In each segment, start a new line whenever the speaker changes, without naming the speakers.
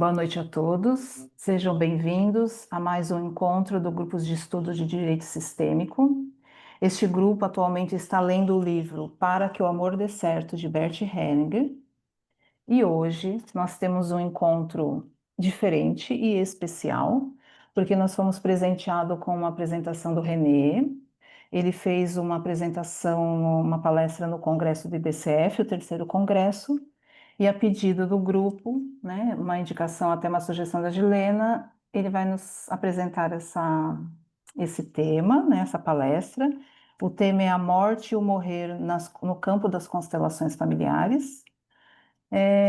Boa noite a todos. Sejam bem-vindos a mais um encontro do Grupo de Estudo de Direito Sistêmico. Este grupo atualmente está lendo o livro Para que o Amor Dê Certo, de Bert Hellinger. E hoje nós temos um encontro diferente e especial, porque nós fomos presenteados com uma apresentação do René. Ele fez uma apresentação, uma palestra no Congresso do IBCF, o terceiro congresso, e a pedido do grupo, né, uma indicação, até uma sugestão da Gilena, ele vai nos apresentar esse tema, né, essa palestra. O tema é a morte e o morrer no campo das constelações familiares.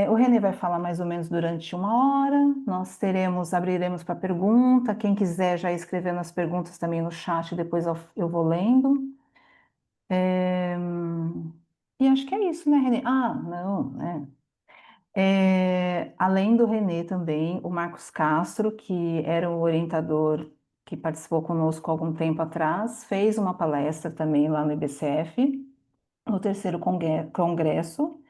O Renê vai falar mais ou menos durante uma hora. Nós abriremos para pergunta. Quem quiser já ir escrevendo as perguntas também no chat, depois eu vou lendo. É, E acho que é isso, né, Renê? Ah, não, né? Além do Renê também, o Marcos Castro, que era o orientador que participou conosco há algum tempo atrás, fez uma palestra também lá no IBCF, no terceiro congresso,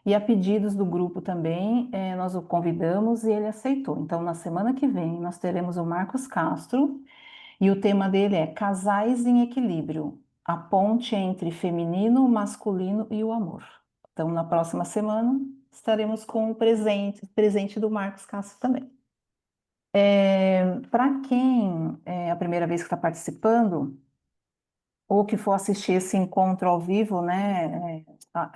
e a pedidos do grupo também, nós o convidamos e ele aceitou. Então, na semana que vem, nós teremos o Marcos Castro, e o tema dele é Casais em Equilíbrio, a ponte entre feminino, masculino e o amor. Então, na próxima semana, estaremos com o presente do Marcos Castro também. Para quem é a primeira vez que está participando, ou que for assistir esse encontro ao vivo, né,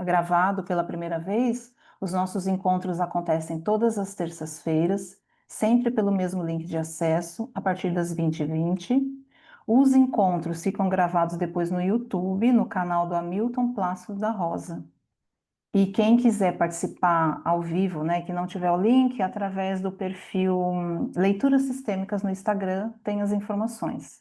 gravado pela primeira vez, os nossos encontros acontecem todas as terças-feiras, sempre pelo mesmo link de acesso, a partir das 20h20. Os encontros ficam gravados depois no YouTube, no canal do Hamilton Plácido da Rosa. E quem quiser participar ao vivo, né, que não tiver o link, através do perfil Leituras Sistêmicas no Instagram, tem as informações.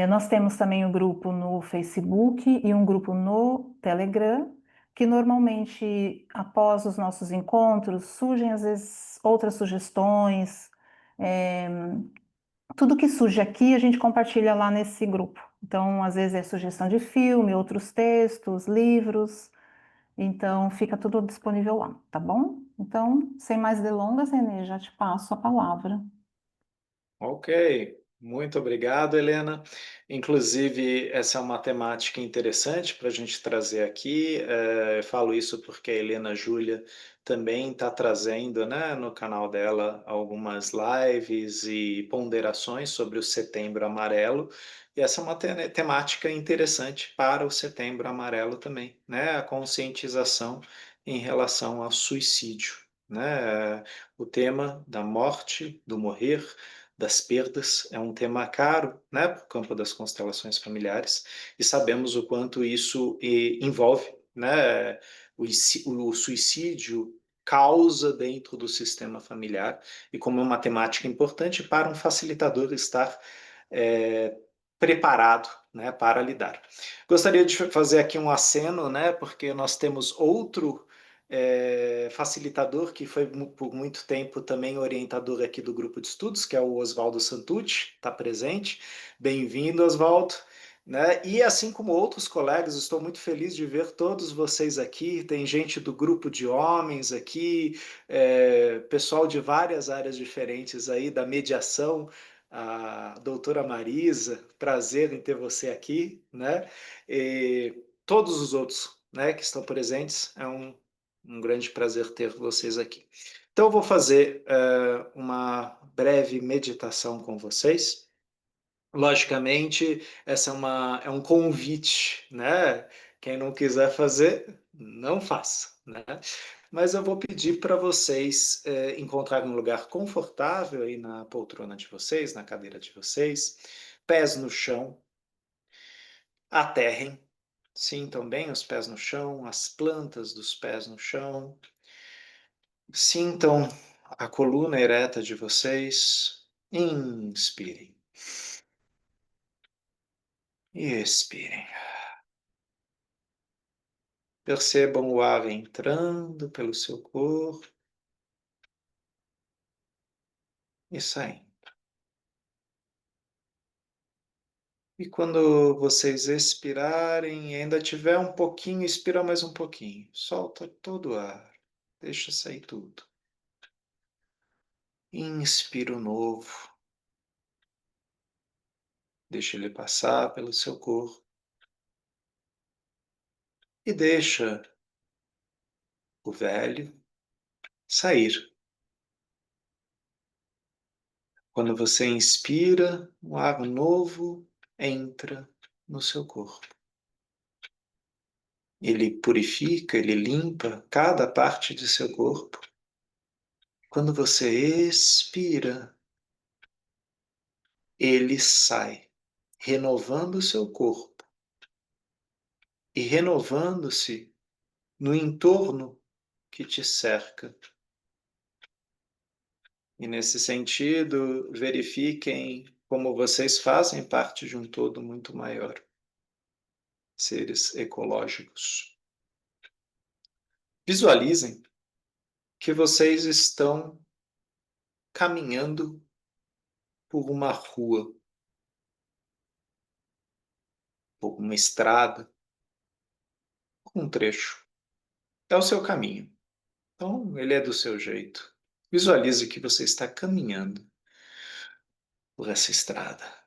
Nós temos também um grupo no Facebook e um grupo no Telegram, que normalmente, após os nossos encontros, surgem às vezes outras sugestões. é, Tudo que surge aqui a gente compartilha lá nesse grupo. Então, às vezes é sugestão de filme, outros textos, livros. Então, fica tudo disponível lá, tá bom? Então, sem mais delongas, Renê, já te passo a palavra.
Ok, muito obrigado, Helena. Inclusive, essa é uma temática interessante para a gente trazer aqui. Eu falo isso porque a Helena Júlia também está trazendo, né, no canal dela algumas lives e ponderações sobre o Setembro Amarelo. E essa é uma temática interessante para o Setembro Amarelo também, né? A conscientização em relação ao suicídio, né? O tema da morte, do morrer, das perdas é um tema caro, né, para o campo das constelações familiares, e sabemos o quanto isso envolve, né, o suicídio causa dentro do sistema familiar, e como é uma temática importante para um facilitador estar é, preparado, né, para lidar. Gostaria de fazer aqui um aceno, né, porque nós temos outro facilitador que foi por muito tempo também orientador aqui do grupo de estudos, que é o Oswaldo Santucci, está presente. Bem-vindo, Oswaldo. Né? E assim como outros colegas, estou muito feliz de ver todos vocês aqui. Tem gente do grupo de homens aqui, pessoal de várias áreas diferentes aí, da mediação, a doutora Marisa, prazer em ter você aqui, né? E todos os outros, né, que estão presentes, é um grande prazer ter vocês aqui. Então, eu vou fazer uma breve meditação com vocês. Logicamente, essa é um convite, né? Quem não quiser fazer, não faça, né? Mas eu vou pedir para vocês encontrarem um lugar confortável aí na poltrona de vocês, na cadeira de vocês, pés no chão, aterrem, sintam bem os pés no chão, as plantas dos pés no chão. Sintam a coluna ereta de vocês. Inspirem e expirem. Percebam o ar entrando pelo seu corpo e saindo. E quando vocês expirarem e ainda tiver um pouquinho, expira mais um pouquinho. Solta todo o ar. Deixa sair tudo. Inspira o novo. Deixa ele passar pelo seu corpo. E deixa o velho sair. Quando você inspira, um ar novo entra no seu corpo. Ele purifica, ele limpa cada parte de seu corpo. Quando você expira, ele sai, renovando o seu corpo e renovando-se no entorno que te cerca. E nesse sentido, verifiquem como vocês fazem parte de um todo muito maior, seres ecológicos. Visualizem que vocês estão caminhando por uma rua, por uma estrada, por um trecho. É o seu caminho. Então, ele é do seu jeito. Visualize que você está caminhando por essa estrada.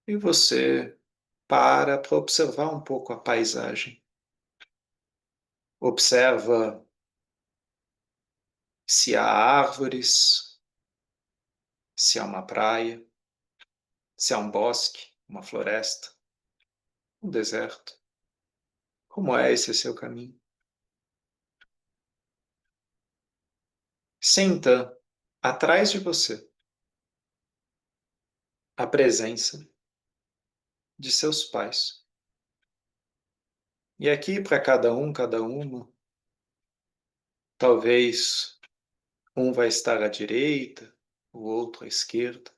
E você para observar um pouco a paisagem. Observa se há árvores, se há uma praia, se há um bosque, uma floresta, um deserto. Como é esse seu caminho? Sinta atrás de você a presença de seus pais. E aqui, para cada uma, talvez um vai estar à direita, o outro à esquerda.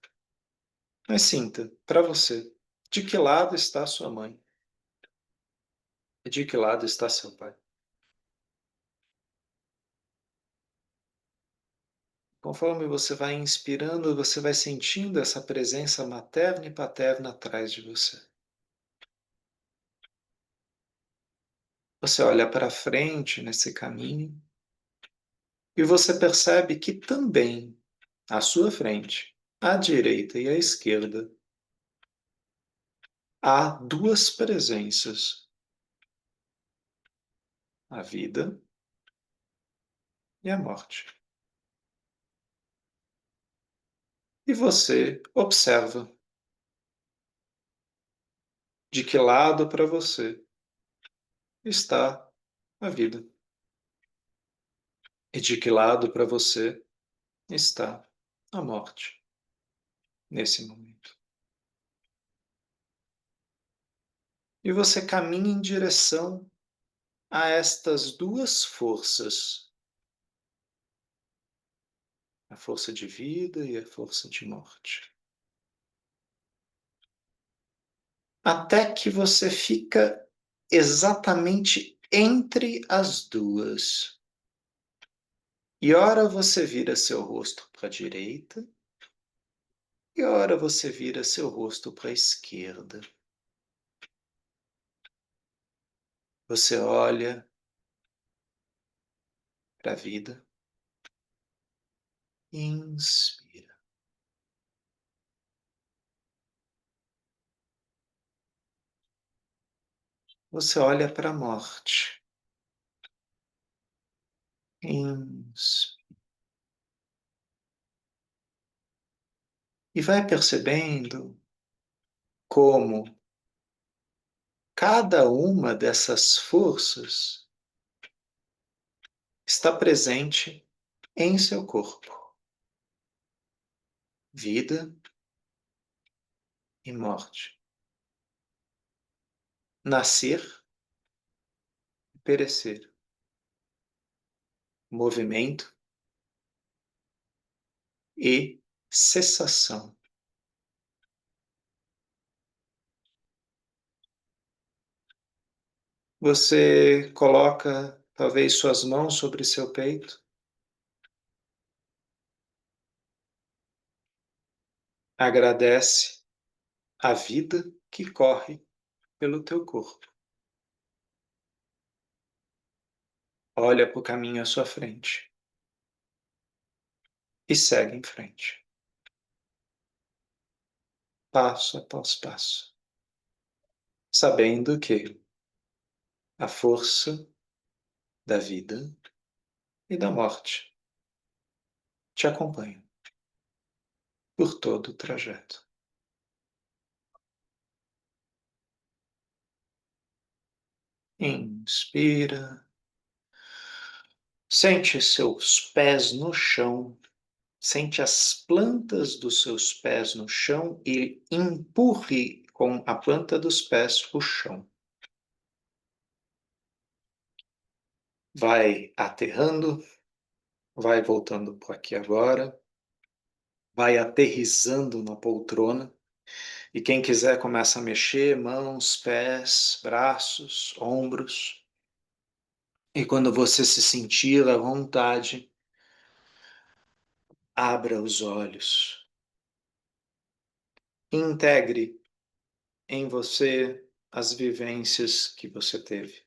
Mas sinta, para você, de que lado está sua mãe? E de que lado está seu pai? Conforme você vai inspirando, você vai sentindo essa presença materna e paterna atrás de você. Você olha para frente nesse caminho e você percebe que também à sua frente, à direita e à esquerda, há duas presenças: a vida e a morte. E você observa de que lado para você está a vida e de que lado para você está a morte nesse momento. E você caminha em direção a estas duas forças, a força de vida e a força de morte. Até que você fica exatamente entre as duas. E ora você vira seu rosto para a direita, e ora você vira seu rosto para a esquerda. Você olha para a vida, inspira. Você olha para a morte, inspira. E vai percebendo como cada uma dessas forças está presente em seu corpo. Vida e morte. Nascer e perecer. Movimento e cessação. Você coloca talvez suas mãos sobre seu peito. Agradece a vida que corre pelo teu corpo. Olha para o caminho à sua frente. e segue em frente, passo após passo, sabendo que a força da vida e da morte te acompanha por todo o trajeto. Inspira, sente seus pés no chão, sente as plantas dos seus pés no chão e empurre com a planta dos pés o chão. Vai aterrando, vai voltando para aqui agora, vai aterrissando na poltrona. E quem quiser começa a mexer mãos, pés, braços, ombros. E quando você se sentir à vontade, abra os olhos. Integre em você as vivências que você teve,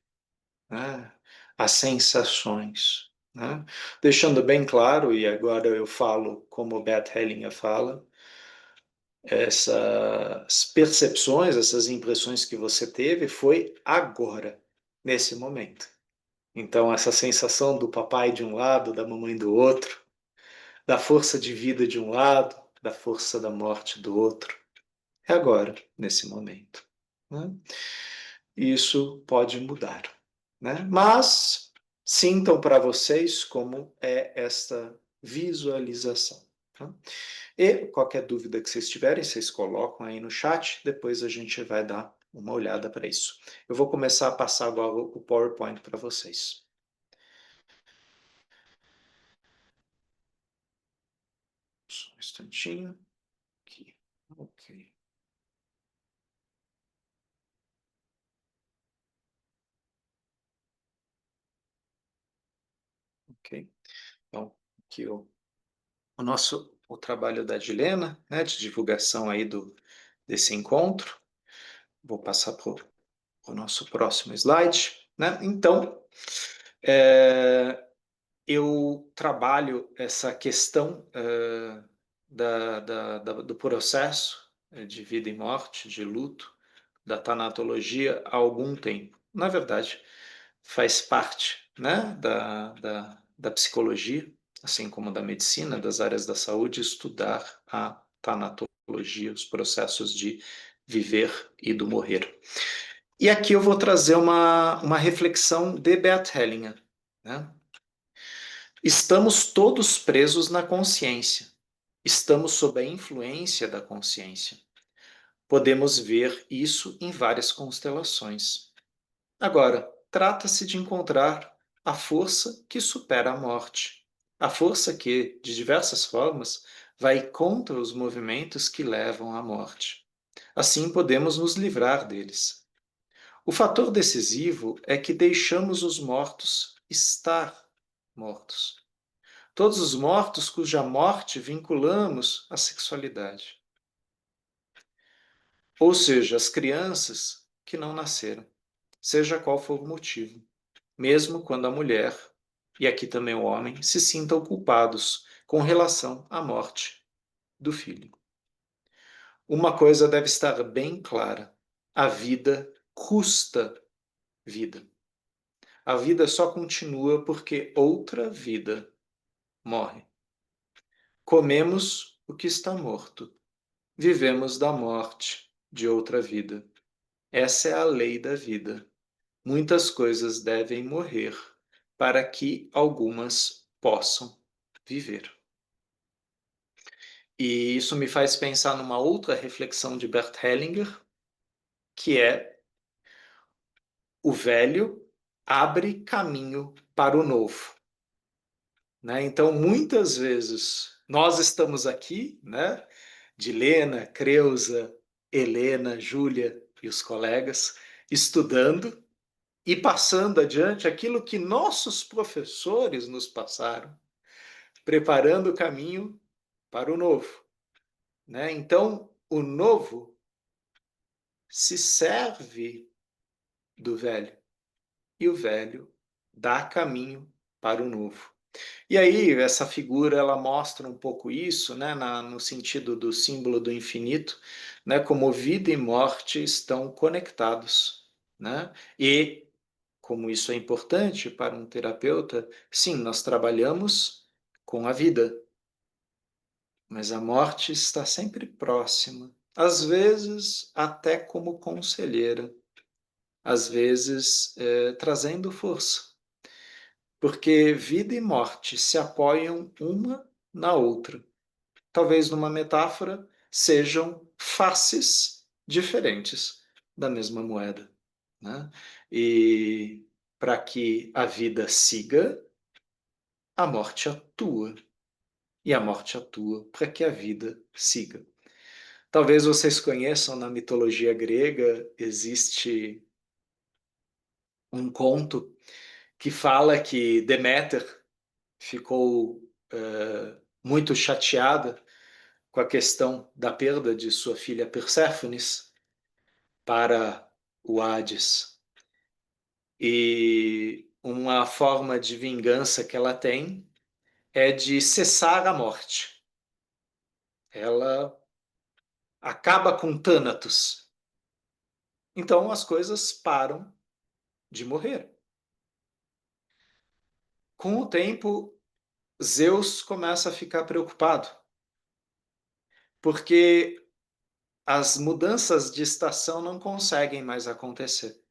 né? As sensações. Né? Deixando bem claro, e agora eu falo como Bert Hellinger fala, essas percepções, essas impressões que você teve foi agora, nesse momento. Então, essa sensação do papai de um lado, da mamãe do outro, da força de vida de um lado, da força da morte do outro, é agora, nesse momento. Né? Isso pode mudar. Né? Mas sintam para vocês como é esta visualização. Tá? E qualquer dúvida que vocês tiverem, vocês colocam aí no chat, depois a gente vai dar uma olhada para isso. Eu vou começar a passar agora o PowerPoint para vocês. Só um instantinho. Aqui. Ok. Ok. Então, aqui o trabalho da Dilena, né, de divulgação aí desse encontro. Vou passar para o nosso próximo slide. Né? Então, eu trabalho essa questão do processo de vida e morte, de luto, da tanatologia há algum tempo. Na verdade, faz parte, né, da psicologia, assim como da medicina, das áreas da saúde, estudar a tanatologia, os processos de viver e do morrer. E aqui eu vou trazer uma reflexão de Bert Hellinger. Né? Estamos todos presos na consciência. Estamos sob a influência da consciência. Podemos ver isso em várias constelações. Agora, trata-se de encontrar a força que supera a morte. A força que, de diversas formas, vai contra os movimentos que levam à morte. Assim podemos nos livrar deles. O fator decisivo é que deixamos os mortos estar mortos. Todos os mortos cuja morte vinculamos à sexualidade. Ou seja, as crianças que não nasceram, seja qual for o motivo, mesmo quando a mulher, e aqui também o homem, se sintam culpados com relação à morte do filho. Uma coisa deve estar bem clara: a vida custa vida. A vida só continua porque outra vida morre. Comemos o que está morto. Vivemos da morte de outra vida. Essa é a lei da vida. Muitas coisas devem morrer para que algumas possam viver. E isso me faz pensar numa outra reflexão de Bert Hellinger, que é: o velho abre caminho para o novo. Né? Então, muitas vezes, nós estamos aqui, né? Dilena, Creuza, Helena, Júlia e os colegas, estudando e passando adiante aquilo que nossos professores nos passaram, preparando o caminho para o novo. Né? Então, o novo se serve do velho e o velho dá caminho para o novo. E aí, essa figura, ela mostra um pouco isso, né, no sentido do símbolo do infinito, né, como vida e morte estão conectados, né? E, como isso é importante para um terapeuta, sim, nós trabalhamos com a vida, mas a morte está sempre próxima, às vezes até como conselheira, às vezes trazendo força, porque vida e morte se apoiam uma na outra. Talvez numa metáfora sejam faces diferentes da mesma moeda, né? E para que a vida siga, a morte atua. E a morte atua para que a vida siga. Talvez vocês conheçam, na mitologia grega, existe um conto que fala que Deméter ficou muito chateada com a questão da perda de sua filha Perséfones para o Hades. E uma forma de vingança que ela tem é de cessar a morte. Ela acaba com Thanatos. Então as coisas param de morrer. Com o tempo, Zeus começa a ficar preocupado, porque as mudanças de estação não conseguem mais acontecer.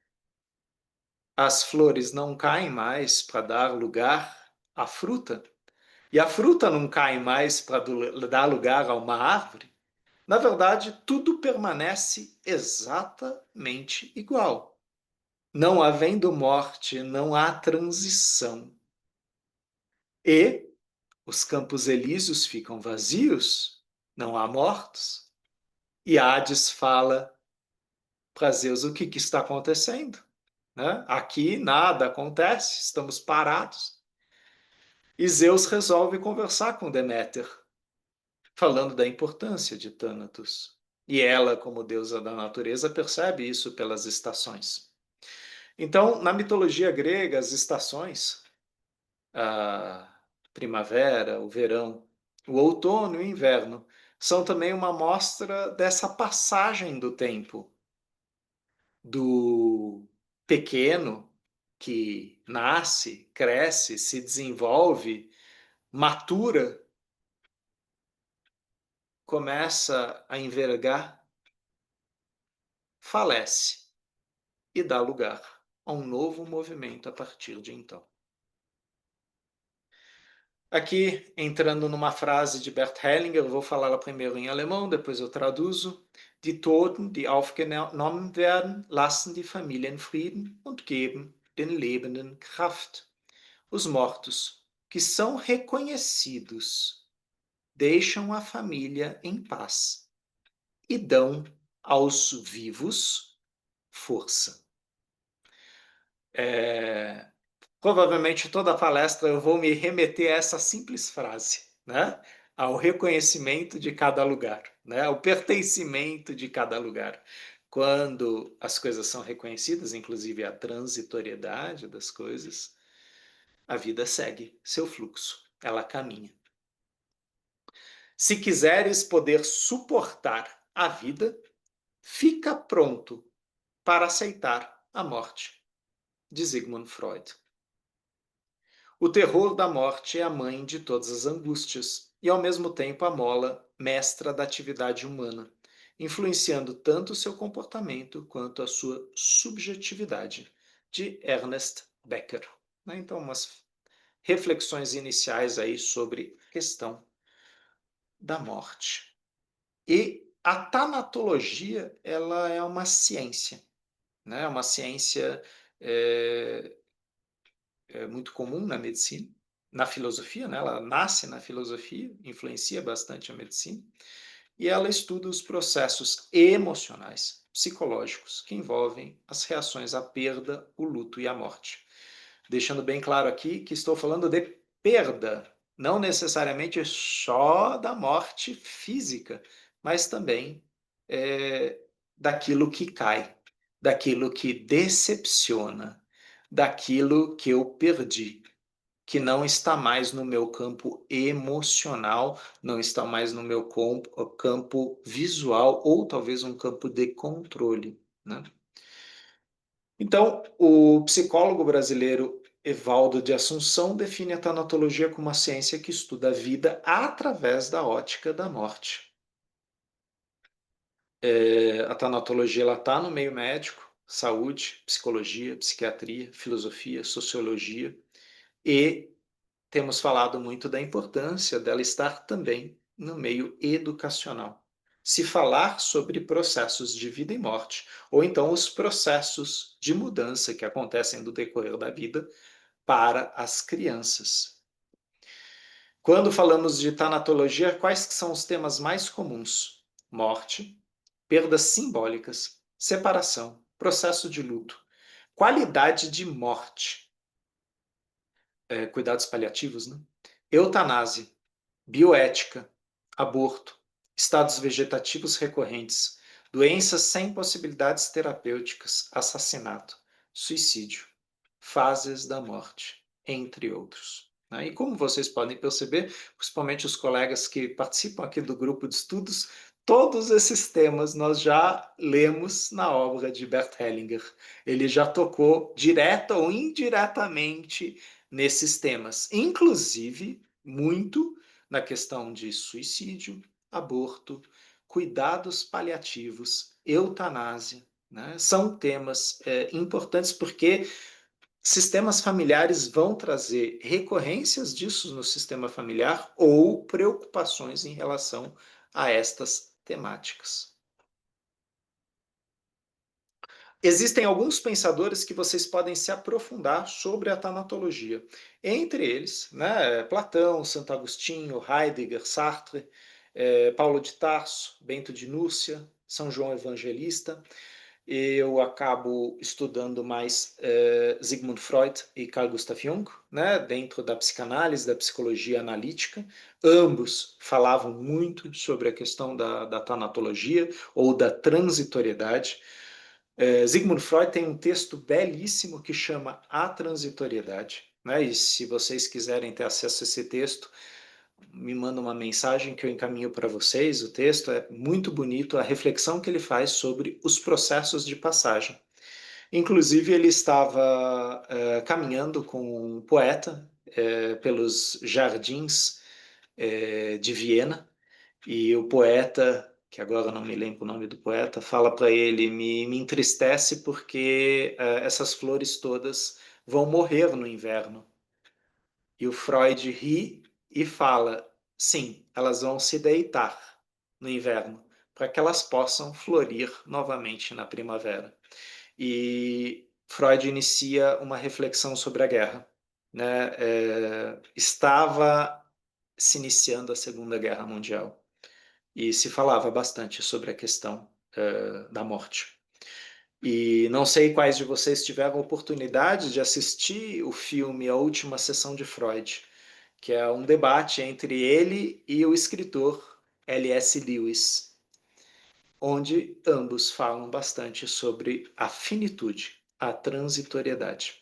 As flores não caem mais para dar lugar à fruta, e a fruta não cai mais para dar lugar a uma árvore. Na verdade, tudo permanece exatamente igual. Não havendo morte, não há transição. E os campos elíseos ficam vazios, não há mortos. E Hades fala para Zeus o que está acontecendo. Né? Aqui nada acontece, estamos parados. E Zeus resolve conversar com Deméter, falando da importância de Thanatos. E ela, como deusa da natureza, percebe isso pelas estações. Então, na mitologia grega, as estações, a primavera, o verão, o outono e o inverno, são também uma mostra dessa passagem do tempo, do pequeno que nasce, cresce, se desenvolve, matura, começa a envergar, falece e dá lugar a um novo movimento a partir de então. Aqui, entrando numa frase de Bert Hellinger, eu vou falá-la primeiro em alemão, depois eu traduzo. Die Toten, die aufgenommen werden, lassen die Familien Frieden und geben den Lebenden Kraft. Os mortos, que são reconhecidos, deixam a família em paz e dão aos vivos força. Provavelmente toda a palestra eu vou me remeter a essa simples frase, né? Ao reconhecimento de cada lugar, né? Ao pertencimento de cada lugar. Quando as coisas são reconhecidas, inclusive a transitoriedade das coisas, a vida segue seu fluxo, ela caminha. Se quiseres poder suportar a vida, fica pronto para aceitar a morte, de Sigmund Freud. O terror da morte é a mãe de todas as angústias e, ao mesmo tempo, a mola mestra da atividade humana, influenciando tanto o seu comportamento quanto a sua subjetividade, de Ernest Becker. Então, umas reflexões iniciais aí sobre a questão da morte. E a tanatologia, ela é uma ciência, né? Uma ciência muito comum na medicina, na filosofia, né? Ela nasce na filosofia, influencia bastante a medicina, e ela estuda os processos emocionais, psicológicos, que envolvem as reações à perda, o luto e a morte. Deixando bem claro aqui que estou falando de perda, não necessariamente só da morte física, mas também daquilo que cai, daquilo que decepciona, daquilo que eu perdi. que não está mais no meu campo emocional, não está mais no meu campo visual, ou talvez um campo de controle, né? Então, o psicólogo brasileiro Evaldo de Assunção define a tanatologia como uma ciência que estuda a vida através da ótica da morte. A tanatologia está no meio médico, saúde, psicologia, psiquiatria, filosofia, sociologia, e temos falado muito da importância dela estar também no meio educacional. Se falar sobre processos de vida e morte, ou então os processos de mudança que acontecem no decorrer da vida para as crianças. Quando falamos de tanatologia, quais são os temas mais comuns? Morte, perdas simbólicas, separação, processo de luto, qualidade de morte, cuidados paliativos, né? Eutanásia, bioética, aborto, estados vegetativos recorrentes, doenças sem possibilidades terapêuticas, assassinato, suicídio, fases da morte, entre outros. E como vocês podem perceber, principalmente os colegas que participam aqui do grupo de estudos, todos esses temas nós já lemos na obra de Bert Hellinger. Ele já tocou direta ou indiretamente nesses temas, inclusive muito na questão de suicídio, aborto, cuidados paliativos, eutanásia, né? São temas importantes porque sistemas familiares vão trazer recorrências disso no sistema familiar ou preocupações em relação a estas temáticas. Existem alguns pensadores que vocês podem se aprofundar sobre a tanatologia. Entre eles, né, Platão, Santo Agostinho, Heidegger, Sartre, Paulo de Tarso, Bento de Núrcia, São João Evangelista. Eu acabo estudando mais Sigmund Freud e Carl Gustav Jung, né, dentro da psicanálise, da psicologia analítica. Ambos falavam muito sobre a questão da tanatologia ou da transitoriedade. Sigmund Freud tem um texto belíssimo que chama A Transitoriedade, né? E se vocês quiserem ter acesso a esse texto, me manda uma mensagem que eu encaminho para vocês. O texto é muito bonito, a reflexão que ele faz sobre os processos de passagem. Inclusive, ele estava caminhando com um poeta pelos jardins de Viena, e o poeta, que agora não me lembro o nome do poeta, fala para ele: me entristece porque essas flores todas vão morrer no inverno. E o Freud ri e fala: sim, elas vão se deitar no inverno, para que elas possam florir novamente na primavera. E Freud inicia uma reflexão sobre a guerra, né? Estava se iniciando a Segunda Guerra Mundial e se falava bastante sobre a questão da morte. E não sei quais de vocês tiveram a oportunidade de assistir o filme A Última Sessão de Freud, que é um debate entre ele e o escritor L.S. Lewis, onde ambos falam bastante sobre a finitude, a transitoriedade.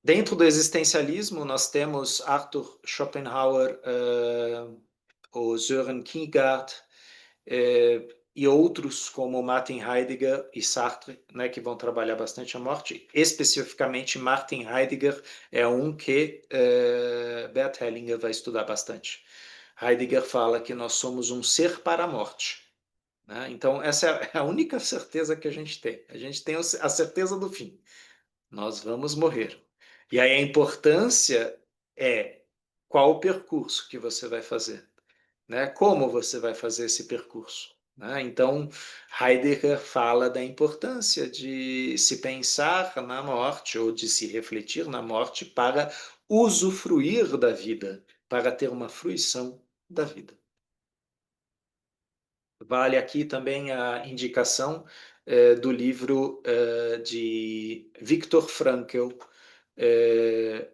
Dentro do existencialismo, nós temos Arthur Schopenhauer, o Søren Kierkegaard, e outros como Martin Heidegger e Sartre, né, que vão trabalhar bastante a morte. Especificamente, Martin Heidegger é um que Bert Hellinger vai estudar bastante. Heidegger fala que nós somos um ser para a morte. Né? Então, essa é a única certeza que a gente tem. A gente tem a certeza do fim. Nós vamos morrer. E aí a importância é qual o percurso que você vai fazer, né? Como você vai fazer esse percurso, né? Então, Heidegger fala da importância de se pensar na morte ou de se refletir na morte para usufruir da vida, para ter uma fruição da vida. Vale aqui também a indicação do livro de Viktor Frankl,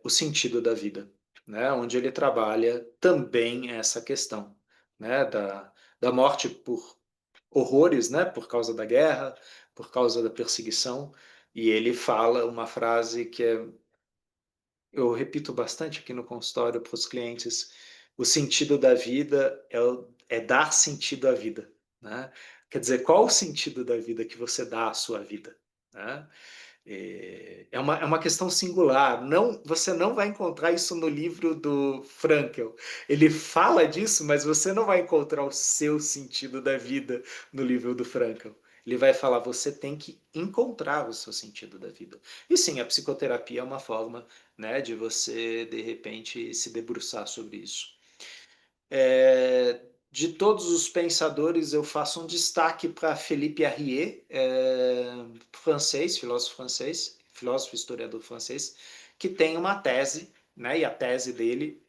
O Sentido da Vida, né? Onde ele trabalha também essa questão, né? Da morte por horrores, né? Por causa da guerra, por causa da perseguição. E ele fala uma frase que é eu repito bastante aqui no consultório para os clientes, o sentido da vida é dar sentido à vida, né? Quer dizer, qual o sentido da vida que você dá à sua vida, né? É uma questão singular. Não, você não vai encontrar isso no livro do Frankl. Ele fala disso, mas você não vai encontrar o seu sentido da vida no livro do Frankl. Ele vai falar, você tem que encontrar o seu sentido da vida. E sim, a psicoterapia é uma forma, né, de você, de repente, se debruçar sobre isso. De todos os pensadores, eu faço um destaque para Philippe Arrier, francês, filósofo historiador francês, que tem uma tese, né, e a tese dele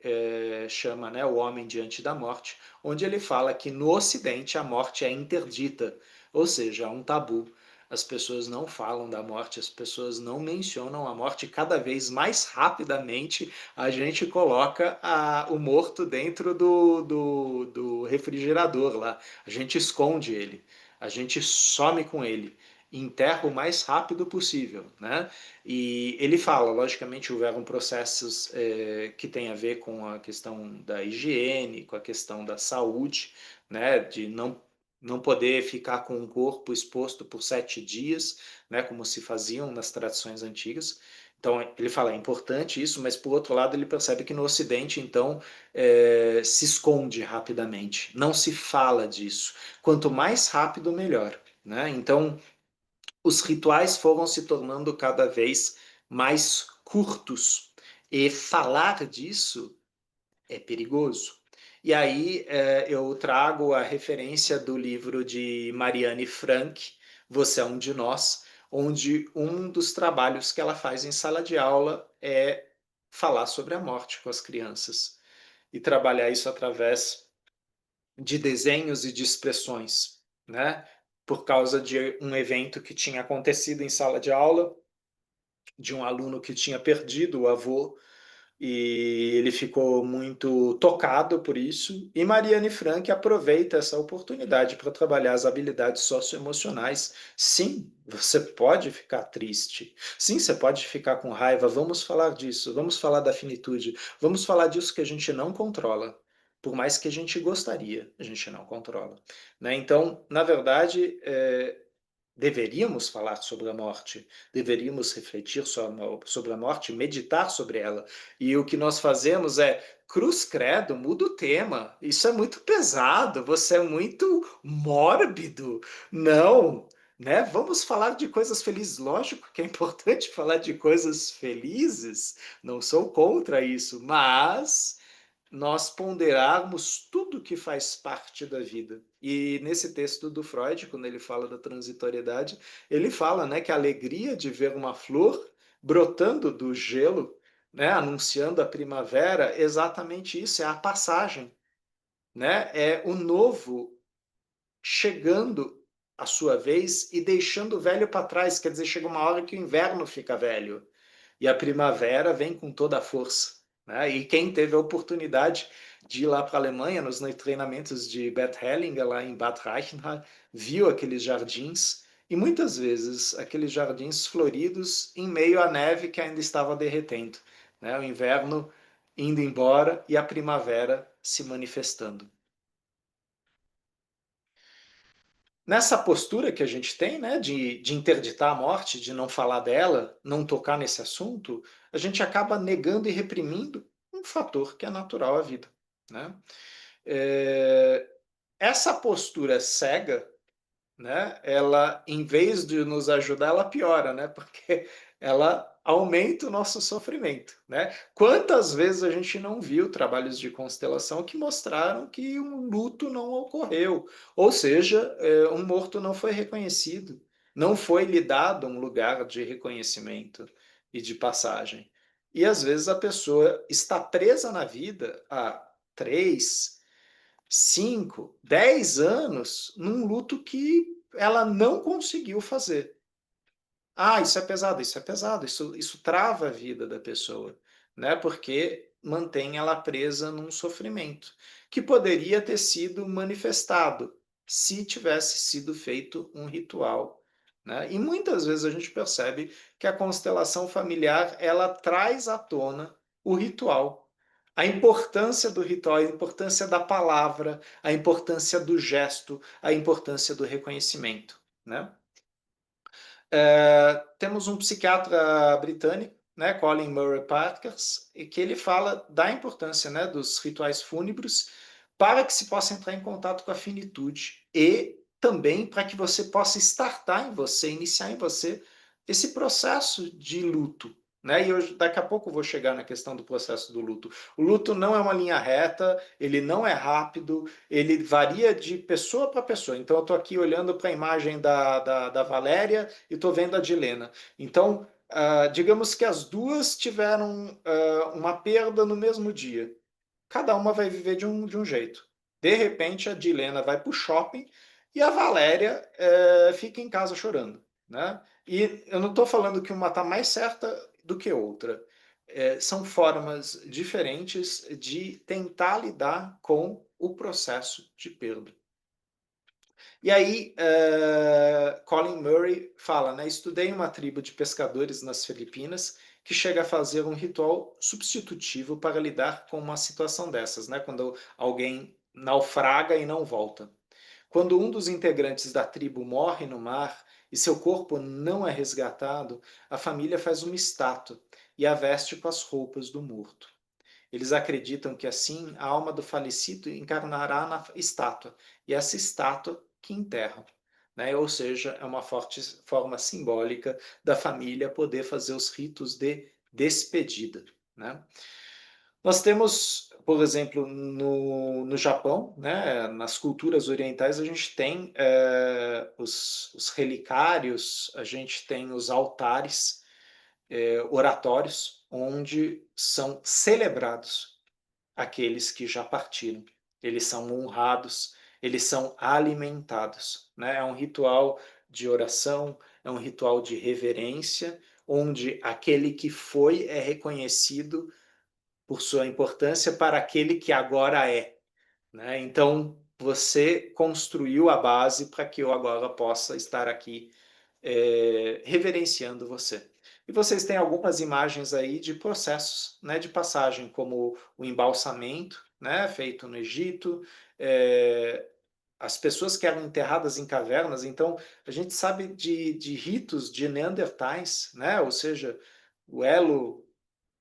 chama, né, O Homem Diante da Morte, onde ele fala que no Ocidente a morte é interdita, ou seja, é um tabu. As pessoas não falam da morte, as pessoas não mencionam a morte. Cada vez mais rapidamente a gente coloca o morto dentro do refrigerador lá. A gente esconde ele, a gente some com ele, enterra o mais rápido possível, né? E ele fala, logicamente, houveram processos que têm a ver com a questão da higiene, com a questão da saúde, né? De não poder ficar com o corpo exposto por 7 dias, né? Como se faziam nas tradições antigas. Então, ele fala, é importante isso, mas por outro lado ele percebe que no Ocidente, então, se esconde rapidamente, não se fala disso. Quanto mais rápido, melhor, né? Então, os rituais foram se tornando cada vez mais curtos, e falar disso é perigoso. E aí eu trago a referência do livro de Marianne Frank, Você é um de Nós, onde um dos trabalhos que ela faz em sala de aula é falar sobre a morte com as crianças e trabalhar isso através de desenhos e de expressões, né? Por causa de um evento que tinha acontecido em sala de aula, de um aluno que tinha perdido o avô e ele ficou muito tocado por isso. E Mariane Frank aproveita essa oportunidade para trabalhar as habilidades socioemocionais. Sim, você pode ficar triste. Sim, você pode ficar com raiva. Vamos falar disso. Vamos falar da finitude. Vamos falar disso que a gente não controla. Por mais que a gente gostaria, a gente não controla. Né? Então, na verdade, deveríamos falar sobre a morte, deveríamos refletir sobre a morte, meditar sobre ela. E o que nós fazemos é cruz credo, muda o tema. Isso é muito pesado, você é muito mórbido. Não, né? Vamos falar de coisas felizes. Lógico que é importante falar de coisas felizes, não sou contra isso, mas nós ponderarmos tudo que faz parte da vida. E nesse texto do Freud, quando ele fala da transitoriedade, ele fala, né, que a alegria de ver uma flor brotando do gelo, né, anunciando a primavera, exatamente isso, é a passagem, né? É o novo chegando à sua vez e deixando o velho para trás, quer dizer, chega uma hora que o inverno fica velho e a primavera vem com toda a força. Né? E quem teve a oportunidade de ir lá para a Alemanha, nos treinamentos de Bert Hellinger, lá em Bad Reichenhall, viu aqueles jardins, e muitas vezes aqueles jardins floridos em meio à neve que ainda estava derretendo. Né? O inverno indo embora e a primavera se manifestando. Nessa postura que a gente tem, né, de interditar a morte, de não falar dela, não tocar nesse assunto, a gente acaba negando e reprimindo um fator que é natural à vida. Né? É, essa postura cega, né, ela, em vez de nos ajudar, ela piora, né, porque ela aumenta o nosso sofrimento. Né? Quantas vezes a gente não viu trabalhos de constelação que mostraram que um luto não ocorreu, ou seja, um morto não foi reconhecido, não foi lhe dado um lugar de reconhecimento e de passagem. E às vezes a pessoa está presa na vida há 3, 5, 10 anos num luto que ela não conseguiu fazer. Ah, isso é pesado, isso trava a vida da pessoa, né? Porque mantém ela presa num sofrimento que poderia ter sido manifestado se tivesse sido feito um ritual, né? E muitas vezes a gente percebe que a constelação familiar ela traz à tona o ritual. A importância do ritual, a importância da palavra, a importância do gesto, a importância do reconhecimento, né? Temos um psiquiatra britânico, né, Colin Murray Parkers, e que ele fala da importância, né, dos rituais fúnebres para que se possa entrar em contato com a finitude e também para que você possa startar em você, iniciar em você esse processo de luto. Né? E hoje, daqui a pouco eu vou chegar na questão do processo do luto. O luto não é uma linha reta, ele não é rápido, ele varia de pessoa para pessoa. Então, eu estou aqui olhando para a imagem da Valéria e estou vendo a Dilena. Então, digamos que as duas tiveram uma perda no mesmo dia. Cada uma vai viver de um jeito. De repente, a Dilena vai para o shopping e a Valéria fica em casa chorando. Né? E eu não estou falando que uma está mais certa do que outra. São formas diferentes de tentar lidar com o processo de perda. E aí, Colin Murray fala, né? Estudei uma tribo de pescadores nas Filipinas que chega a fazer um ritual substitutivo para lidar com uma situação dessas, né? Quando alguém naufraga e não volta. Quando um dos integrantes da tribo morre no mar e seu corpo não é resgatado, a família faz uma estátua e a veste com as roupas do morto. Eles acreditam que assim a alma do falecido encarnará na estátua, e essa estátua que enterram. Né? Ou seja, é uma forte forma simbólica da família poder fazer os ritos de despedida. Né? Nós temos, por exemplo, no Japão, né, nas culturas orientais, a gente tem os relicários, a gente tem os altares oratórios, onde são celebrados aqueles que já partiram. Eles são honrados, eles são alimentados. Né? É um ritual de oração, é um ritual de reverência, onde aquele que foi é reconhecido por sua importância para aquele que agora é. Né? Então, você construiu a base para que eu agora possa estar aqui reverenciando você. E vocês têm algumas imagens aí de processos, né, de passagem, como o embalsamento, né, feito no Egito, as pessoas que eram enterradas em cavernas. Então, a gente sabe de ritos de neandertais, né, ou seja, o elo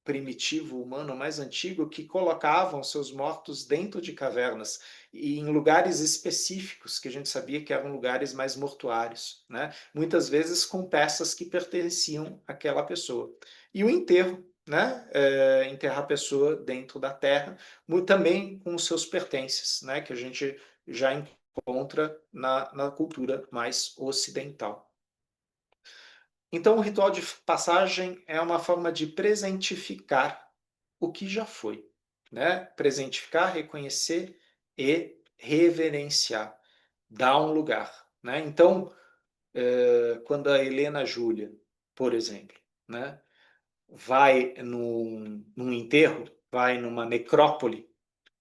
primitivo humano mais antigo que colocavam seus mortos dentro de cavernas e em lugares específicos que a gente sabia que eram lugares mais mortuários, né? Muitas vezes com peças que pertenciam àquela pessoa. E o enterro, né? Enterrar a pessoa dentro da terra, também com os seus pertences, né? Que a gente já encontra na cultura mais ocidental. Então, o ritual de passagem é uma forma de presentificar o que já foi, né? Presentificar, reconhecer e reverenciar, dar um lugar, né? Então, quando a Helena Júlia, por exemplo, né, vai num enterro, vai numa necrópole,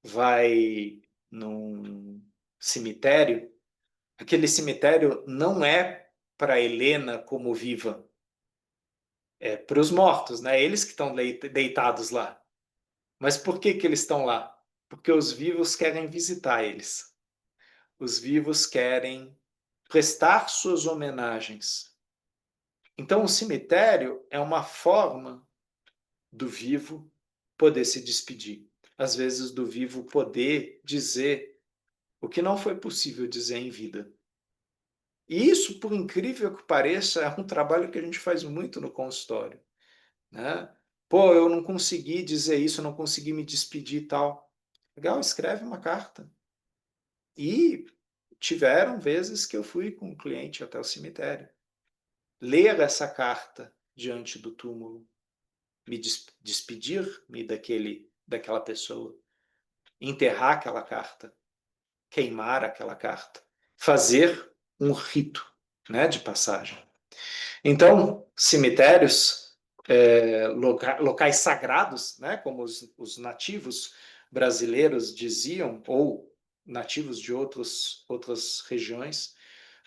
vai num cemitério, aquele cemitério não é para Helena como viva, para os mortos, né? Eles que estão deitados lá. Mas por que que eles estão lá? Porque os vivos querem visitar eles. Os vivos querem prestar suas homenagens. Então, o cemitério é uma forma do vivo poder se despedir. Às vezes, do vivo poder dizer o que não foi possível dizer em vida. E isso, por incrível que pareça, é um trabalho que a gente faz muito no consultório. Né? Pô, eu não consegui dizer isso, eu não consegui me despedir e tal. Legal, escreve uma carta. E tiveram vezes que eu fui com o cliente até o cemitério. Ler essa carta diante do túmulo, me despedir-me daquela pessoa, enterrar aquela carta, queimar aquela carta, fazer um rito, né, de passagem. Então, cemitérios, locais sagrados, né, como os nativos brasileiros diziam, ou nativos de outras regiões,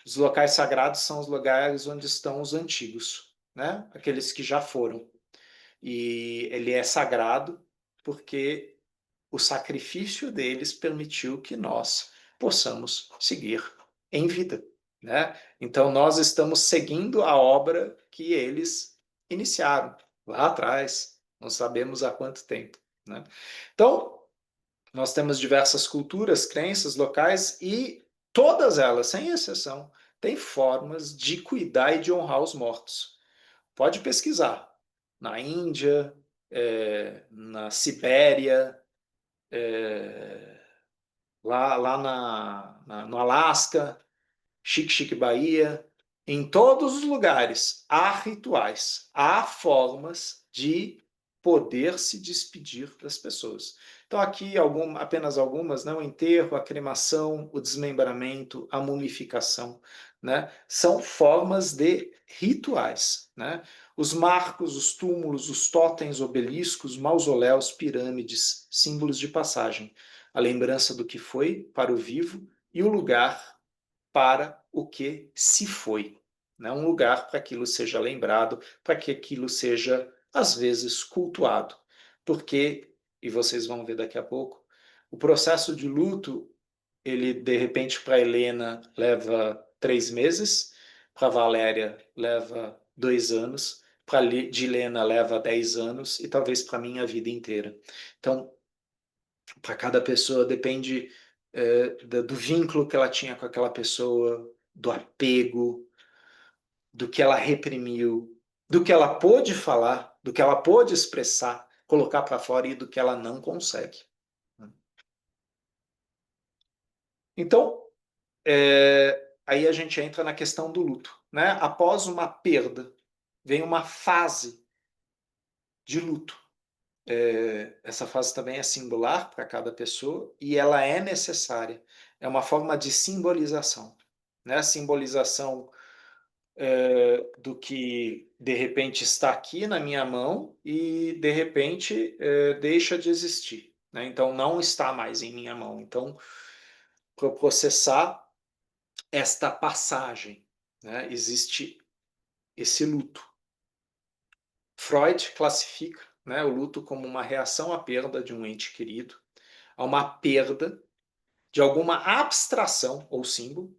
os locais sagrados são os lugares onde estão os antigos, né, aqueles que já foram. E ele é sagrado, porque o sacrifício deles permitiu que nós possamos seguir em vida, né? Então, nós estamos seguindo a obra que eles iniciaram lá atrás, não sabemos há quanto tempo, né? Então, nós temos diversas culturas, crenças locais e todas elas, sem exceção, têm formas de cuidar e de honrar os mortos. Pode pesquisar. Na Índia, na Sibéria, no Alasca, Chique Chique Bahia, em todos os lugares há rituais, há formas de poder se despedir das pessoas. Então aqui apenas algumas, né? O enterro, a cremação, o desmembramento, a mumificação, né? São formas de rituais, né? Os marcos, os túmulos, os totens, obeliscos, mausoléus, pirâmides, símbolos de passagem, a lembrança do que foi para o vivo e o lugar para o que se foi. Né? Um lugar para que aquilo seja lembrado, para que aquilo seja, às vezes, cultuado. Porque, e vocês vão ver daqui a pouco, o processo de luto, ele, de repente, para Helena leva 3 meses, para Valéria leva 2 anos, para Dilena leva 10 anos e talvez para mim a vida inteira. Então, para cada pessoa depende do vínculo que ela tinha com aquela pessoa, do apego, do que ela reprimiu, do que ela pôde falar, do que ela pôde expressar, colocar para fora e do que ela não consegue. Então, aí a gente entra na questão do luto. Né? Após uma perda, vem uma fase de luto. Essa fase também é singular para cada pessoa e ela é necessária. É uma forma de simbolização, né? Simbolização do que de repente está aqui na minha mão e de repente deixa de existir, né? Então não está mais em minha mão. Então, para processar esta passagem, né? Existe esse luto. Freud classifica, né, o luto como uma reação à perda de um ente querido, a uma perda de alguma abstração ou símbolo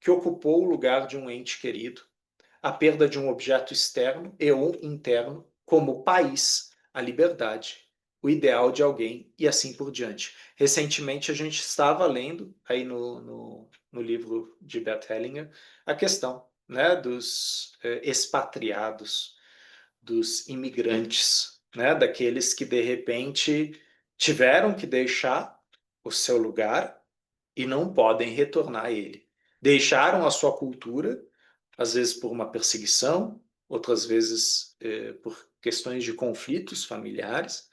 que ocupou o lugar de um ente querido, a perda de um objeto externo e ou interno, como o país, a liberdade, o ideal de alguém e assim por diante. Recentemente a gente estava lendo aí no livro de Bert Hellinger a questão, né, dos expatriados, dos imigrantes, né, daqueles que de repente tiveram que deixar o seu lugar e não podem retornar a ele. Deixaram a sua cultura, às vezes por uma perseguição, outras vezes por questões de conflitos familiares,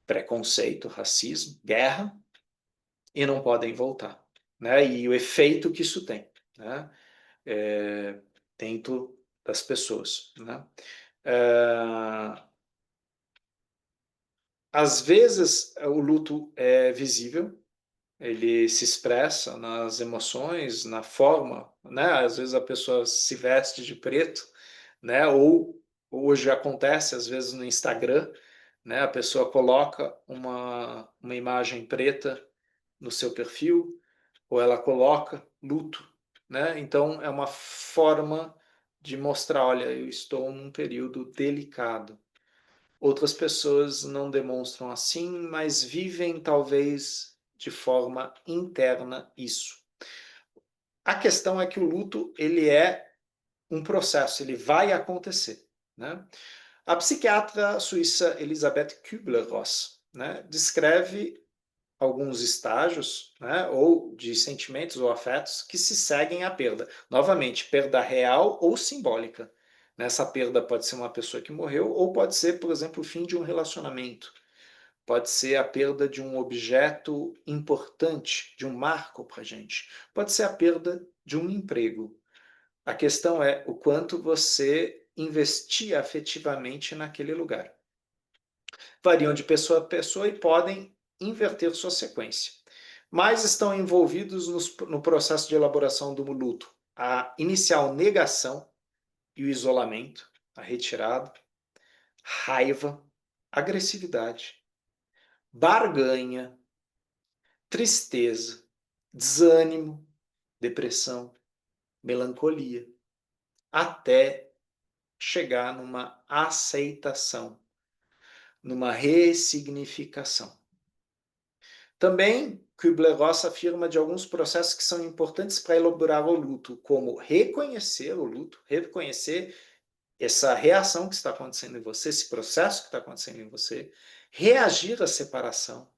preconceito, racismo, guerra, e não podem voltar. Né? E o efeito que isso tem, né? Dentro das pessoas. Né? Às vezes o luto é visível, ele se expressa nas emoções, na forma, né? Às vezes a pessoa se veste de preto, né? Ou hoje acontece às vezes no Instagram, né? A pessoa coloca uma imagem preta no seu perfil, ou ela coloca luto, né? Então é uma forma de mostrar, olha, eu estou num período delicado. Outras pessoas não demonstram assim, mas vivem talvez de forma interna isso. A questão é que o luto ele é um processo, ele vai acontecer. Né? A psiquiatra suíça Elisabeth Kübler-Ross, né, descreve alguns estágios, né, ou de sentimentos ou afetos que se seguem à perda. Novamente, perda real ou simbólica. Nessa perda pode ser uma pessoa que morreu ou pode ser, por exemplo, o fim de um relacionamento. Pode ser a perda de um objeto importante, de um marco para a gente. Pode ser a perda de um emprego. A questão é o quanto você investia afetivamente naquele lugar. Variam de pessoa a pessoa e podem inverter sua sequência. Mas estão envolvidos no processo de elaboração do luto a inicial negação e o isolamento, a retirada, raiva, agressividade, barganha, tristeza, desânimo, depressão, melancolia, até chegar numa aceitação, numa ressignificação. Também, Kübler-Ross afirma de alguns processos que são importantes para elaborar o luto, como reconhecer o luto, reconhecer essa reação que está acontecendo em você, esse processo que está acontecendo em você, reagir à separação,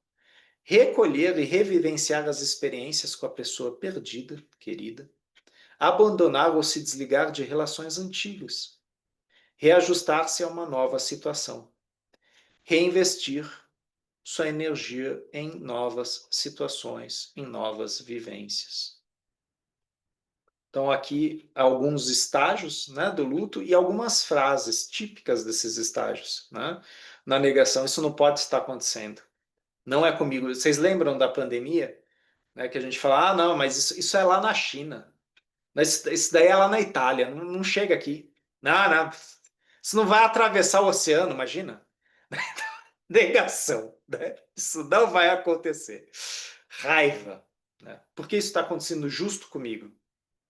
recolher e revivenciar as experiências com a pessoa perdida, querida, abandonar ou se desligar de relações antigas, reajustar-se a uma nova situação, reinvestir sua energia em novas situações, em novas vivências. Então, aqui alguns estágios, né, do luto e algumas frases típicas desses estágios. Né? Na negação, isso não pode estar acontecendo. Não é comigo. Vocês lembram da pandemia? Né, que a gente fala, ah, não, mas isso é lá na China. Isso daí é lá na Itália, não chega aqui. Não, não, isso não vai atravessar o oceano, imagina. Negação, né? Isso não vai acontecer. Raiva, né? Porque isso está acontecendo justo comigo.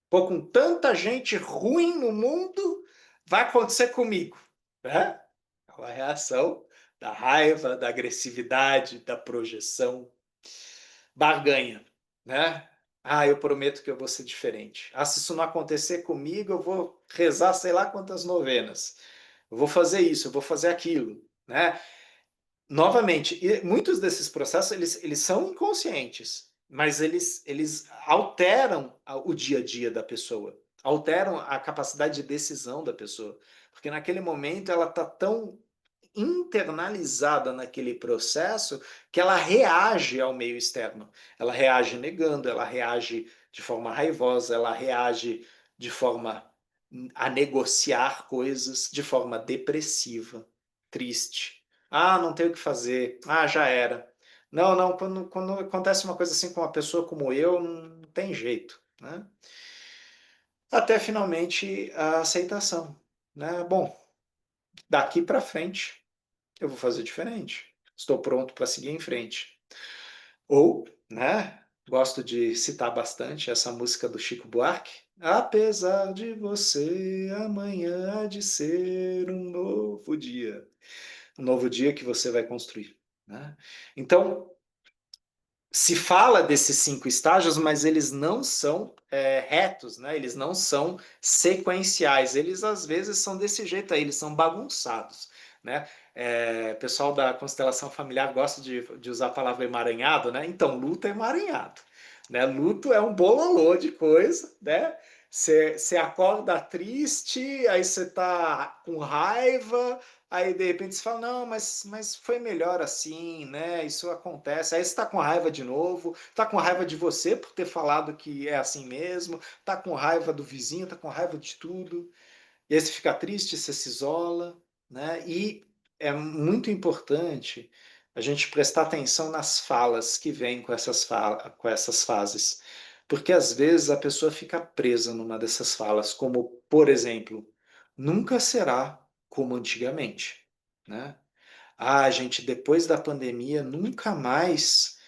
Pô, com tanta gente ruim no mundo, vai acontecer comigo, né? É uma reação da raiva, da agressividade, da projeção. Barganha, né? Ah, eu prometo que eu vou ser diferente. Ah, se isso não acontecer comigo, eu vou rezar sei lá quantas novenas. Eu vou fazer isso, eu vou fazer aquilo, né? Novamente, muitos desses processos eles são inconscientes, mas eles alteram o dia a dia da pessoa, alteram a capacidade de decisão da pessoa, porque naquele momento ela está tão internalizada naquele processo que ela reage ao meio externo. Ela reage negando, ela reage de forma raivosa, ela reage de forma a negociar coisas, de forma depressiva, triste. Ah, não tem o que fazer. Ah, já era. Não, não, quando acontece uma coisa assim com uma pessoa como eu, não tem jeito, né? Até finalmente a aceitação, né? Bom, daqui para frente eu vou fazer diferente. Estou pronto para seguir em frente. Ou, né? Gosto de citar bastante essa música do Chico Buarque. Apesar de você, amanhã há de ser um novo dia. Um novo dia que você vai construir. Né? Então, se fala desses 5 estágios, mas eles não são retos, né? Eles não são sequenciais. Eles às vezes são desse jeito aí, eles são bagunçados, né? O pessoal da constelação familiar gosta de usar a palavra emaranhado, né? Então, luto é emaranhado, né? Luto é um bololô de coisa, né? Você acorda triste, aí você tá com raiva, aí de repente você fala, não, mas foi melhor assim, né? Isso acontece. Aí você está com raiva de novo, está com raiva de você por ter falado que é assim mesmo, está com raiva do vizinho, está com raiva de tudo. E aí você fica triste, você se isola, né? E é muito importante a gente prestar atenção nas falas que vêm com essas fases. Porque às vezes a pessoa fica presa numa dessas falas, como, por exemplo, nunca será como antigamente, né? Ah, gente, depois da pandemia, nunca mais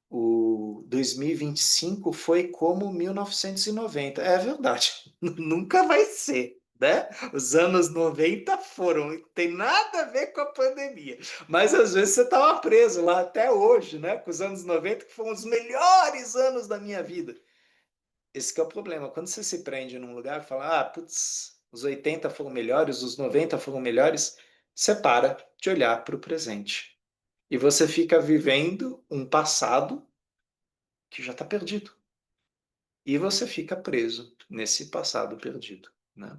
o 2025 foi como 1990. É verdade, nunca vai ser, né? Os anos 90 foram, não tem nada a ver com a pandemia. Mas às vezes você estava preso lá até hoje, né? Com os anos 90, que foram os melhores anos da minha vida. Esse que é o problema. Quando você se prende num lugar e fala, ah, putz, os 80 foram melhores, os 90 foram melhores, você para de olhar para o presente. E você fica vivendo um passado que já está perdido. E você fica preso nesse passado perdido, né?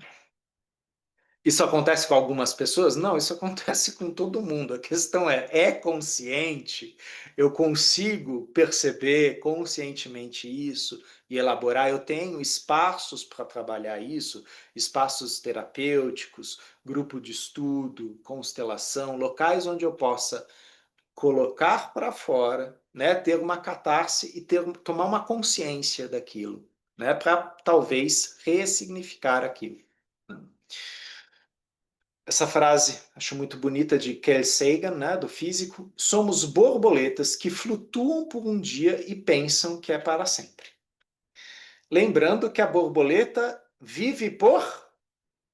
Isso acontece com algumas pessoas? Não, isso acontece com todo mundo. A questão é consciente? Eu consigo perceber conscientemente isso e elaborar? Eu tenho espaços para trabalhar isso, espaços terapêuticos, grupo de estudo, constelação, locais onde eu possa colocar para fora, né, ter uma catarse e tomar uma consciência daquilo, né, para talvez ressignificar aquilo. essa frase, acho muito bonita, de Carl Sagan, né, do físico: somos borboletas que flutuam por um dia e pensam que é para sempre. Lembrando que a borboleta vive por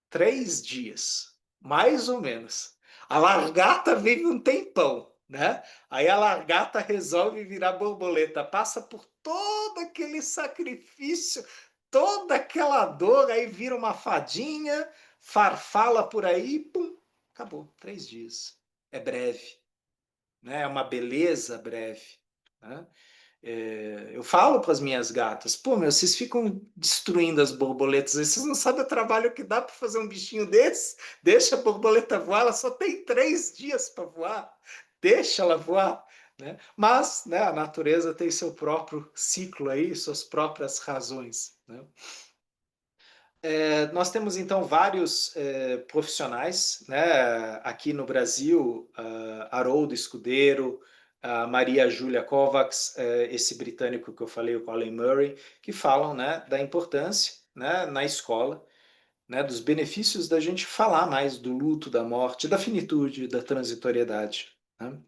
3 dias, mais ou menos. A largata vive um tempão, né? Aí a largata resolve virar borboleta, passa por todo aquele sacrifício, toda aquela dor, aí vira uma fadinha, farfala por aí, pum, acabou. 3 dias. É breve, né? É uma beleza breve, né? Eu falo para as minhas gatas: pô, meu, vocês ficam destruindo as borboletas, aí vocês não sabem o trabalho que dá para fazer um bichinho desse. Deixa a borboleta voar, ela só tem 3 dias para voar, deixa ela voar. Né? Mas, né, a natureza tem seu próprio ciclo aí, suas próprias razões. Né? Nós temos então vários profissionais, né? Aqui no Brasil, Haroldo Escudeiro, a Maria Júlia Kovacs, esse britânico que eu falei, o Colin Murray, que falam, né, da importância, né, na escola, né, dos benefícios da gente falar mais do luto, da morte, da finitude, da transitoriedade. Né?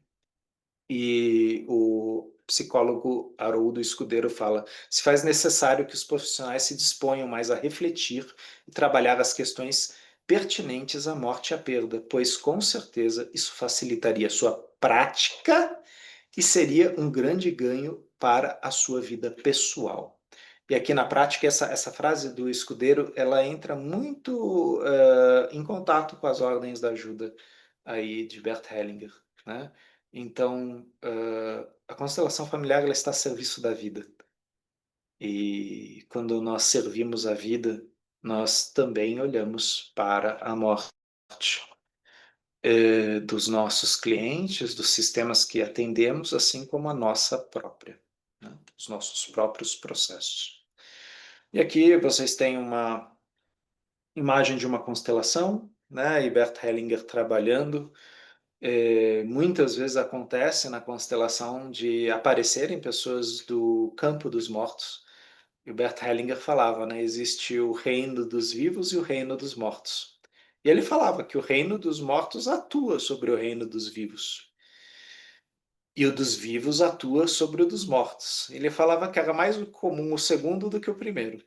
E o psicólogo Haroldo Escudeiro fala: se faz necessário que os profissionais se disponham mais a refletir e trabalhar as questões pertinentes à morte e à perda, pois com certeza isso facilitaria a sua prática e seria um grande ganho para a sua vida pessoal. E aqui na prática, essa frase do Escudeiro, ela entra muito em contato com as ordens da ajuda aí de Bert Hellinger, né? Então, a constelação familiar ela está a serviço da vida. E quando nós servimos a vida, nós também olhamos para a morte dos nossos clientes, dos sistemas que atendemos, assim como a nossa própria, né? Os nossos próprios processos. E aqui vocês têm uma imagem de uma constelação, né? E Bert Hellinger trabalhando. Muitas vezes acontece na constelação de aparecerem pessoas do campo dos mortos. E o Bert Hellinger falava, né? Existe o reino dos vivos e o reino dos mortos. E ele falava que o reino dos mortos atua sobre o reino dos vivos. E o dos vivos atua sobre o dos mortos. Ele falava que era mais comum o segundo do que o primeiro.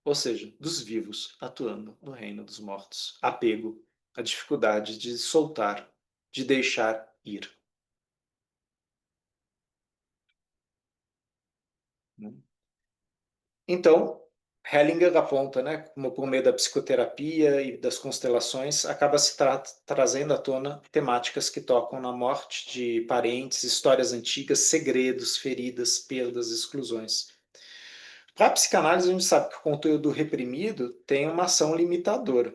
Ou seja, dos vivos atuando no reino dos mortos. Apego, a dificuldade de soltar, de deixar ir. Então, Hellinger aponta, né, como por meio da psicoterapia e das constelações, acaba se trazendo à tona temáticas que tocam na morte de parentes, histórias antigas, segredos, feridas, perdas, exclusões. Para a psicanálise, a gente sabe que o conteúdo reprimido tem uma ação limitadora.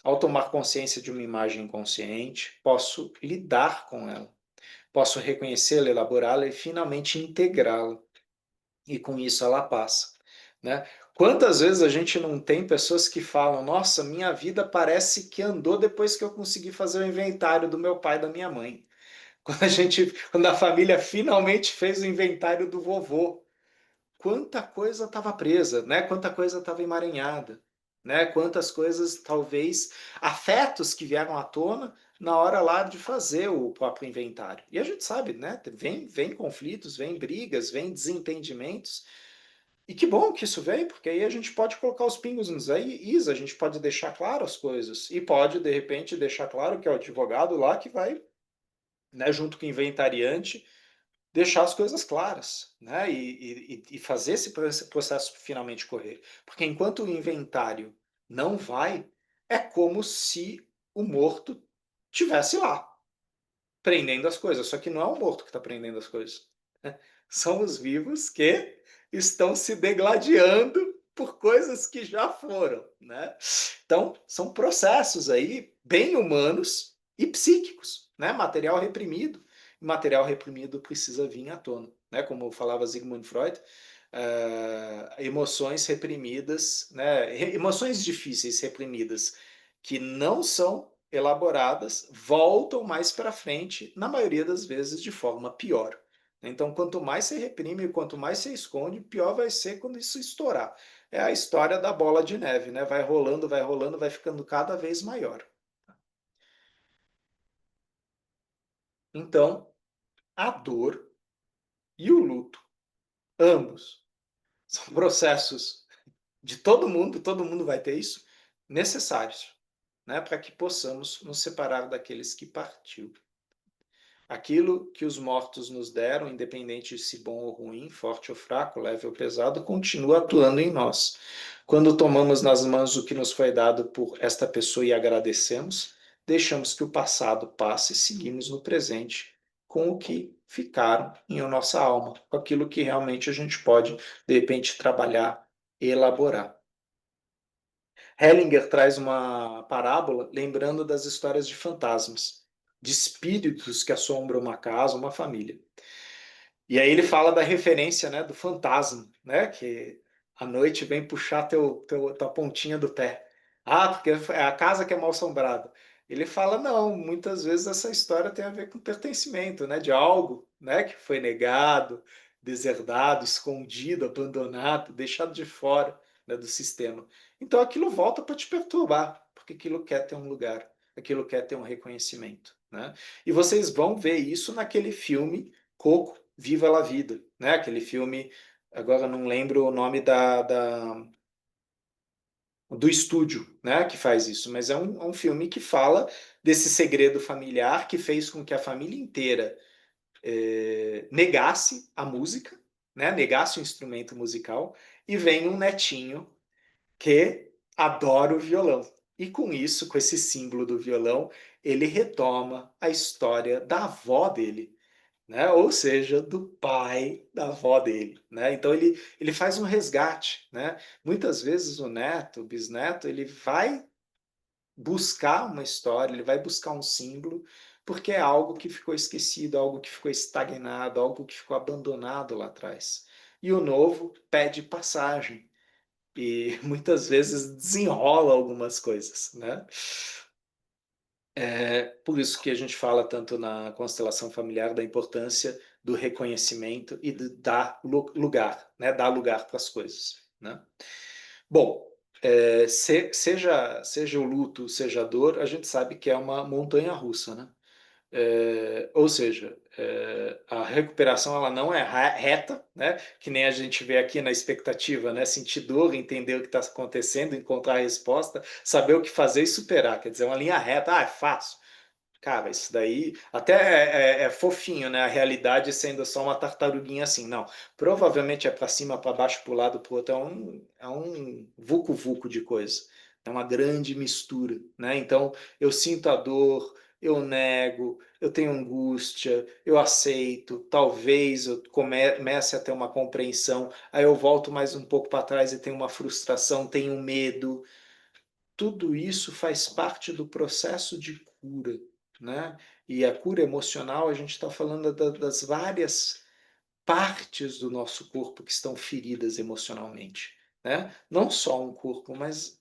Ao tomar consciência de uma imagem inconsciente, posso lidar com ela, posso reconhecê-la, elaborá-la e finalmente integrá-la. E com isso ela passa. Né? Quantas vezes a gente não tem pessoas que falam: nossa, minha vida parece que andou depois que eu consegui fazer o inventário do meu pai e da minha mãe. Quando a família finalmente fez o inventário do vovô, quanta coisa estava presa, né? Quanta coisa estava emaranhada, né? Quantas coisas, talvez, afetos que vieram à tona na hora lá de fazer o próprio inventário. E a gente sabe, né? Vem conflitos, vem brigas, vem desentendimentos. E que bom que isso veio, porque aí a gente pode colocar os pingos nos is, a gente pode deixar claro as coisas. E pode, de repente, deixar claro que é o advogado lá que vai, né, junto com o inventariante, deixar as coisas claras, né? E fazer esse processo finalmente correr. Porque enquanto o inventário não vai, é como se o morto tivesse lá, prendendo as coisas. Só que não é o morto que está prendendo as coisas. Né? São os vivos que estão se degladiando por coisas que já foram. Né? Então, são processos aí bem humanos e psíquicos, né? Material reprimido. Material reprimido precisa vir à tona. Né? Como falava Sigmund Freud, emoções reprimidas, né? Emoções difíceis reprimidas que não são elaboradas voltam mais para frente, na maioria das vezes, de forma pior. Então, quanto mais você reprime, quanto mais você esconde, pior vai ser quando isso estourar. É a história da bola de neve, né? Vai rolando, vai ficando cada vez maior. Então, a dor e o luto, ambos, são processos de todo mundo vai ter isso, necessários, né, para que possamos nos separar daqueles que partiu. Aquilo que os mortos nos deram, independente de se bom ou ruim, forte ou fraco, leve ou pesado, continua atuando em nós. Quando tomamos nas mãos o que nos foi dado por esta pessoa e agradecemos, deixamos que o passado passe e seguimos no presente com o que ficaram em nossa alma, com aquilo que realmente a gente pode, de repente, trabalhar e elaborar. Hellinger traz uma parábola lembrando das histórias de fantasmas, de espíritos que assombram uma casa, uma família. E aí ele fala da referência, né, do fantasma, né, que à noite vem puxar tua pontinha do pé. Ah, porque é a casa que é mal assombrada. Ele fala, não, muitas vezes essa história tem a ver com pertencimento, né, de algo, né, que foi negado, deserdado, escondido, abandonado, deixado de fora, né, do sistema. Então aquilo volta para te perturbar, porque aquilo quer ter um lugar, aquilo quer ter um reconhecimento, né? E vocês vão ver isso naquele filme Coco, Viva la Vida, né? Aquele filme, agora não lembro o nome do estúdio, né, que faz isso, mas é um filme que fala desse segredo familiar que fez com que a família inteira negasse a música, né, negasse o instrumento musical, e vem um netinho que adora o violão. E com isso, com esse símbolo do violão, ele retoma a história da avó dele, né? Ou seja, do pai da avó dele, né? Então ele faz um resgate, né? Muitas vezes o neto, o bisneto, ele vai buscar uma história, ele vai buscar um símbolo, porque é algo que ficou esquecido, algo que ficou estagnado, algo que ficou abandonado lá atrás. E o novo pede passagem e muitas vezes desenrola algumas coisas, né? É por isso que a gente fala tanto na constelação familiar da importância do reconhecimento e de dar lugar, né? Dar lugar para as coisas, né? Bom, seja o luto, seja a dor, a gente sabe que é uma montanha russa, né? Ou seja, a recuperação ela não é reta, né? Que nem a gente vê aqui na expectativa, né? Sentir dor, entender o que está acontecendo, encontrar a resposta, saber o que fazer e superar. Quer dizer, uma linha reta, é fácil. Cara, isso daí até é fofinho, né? A realidade sendo só uma tartaruguinha assim. Não, provavelmente é para cima, para baixo, para o lado, para o outro. É um vucu-vucu de coisa. É uma grande mistura, né? Então, eu sinto a dor, eu nego, eu tenho angústia, eu aceito, talvez eu comece a ter uma compreensão, aí eu volto mais um pouco para trás e tenho uma frustração, tenho medo. Tudo isso faz parte do processo de cura, né? E a cura emocional, a gente está falando das várias partes do nosso corpo que estão feridas emocionalmente, né? Não só um corpo, mas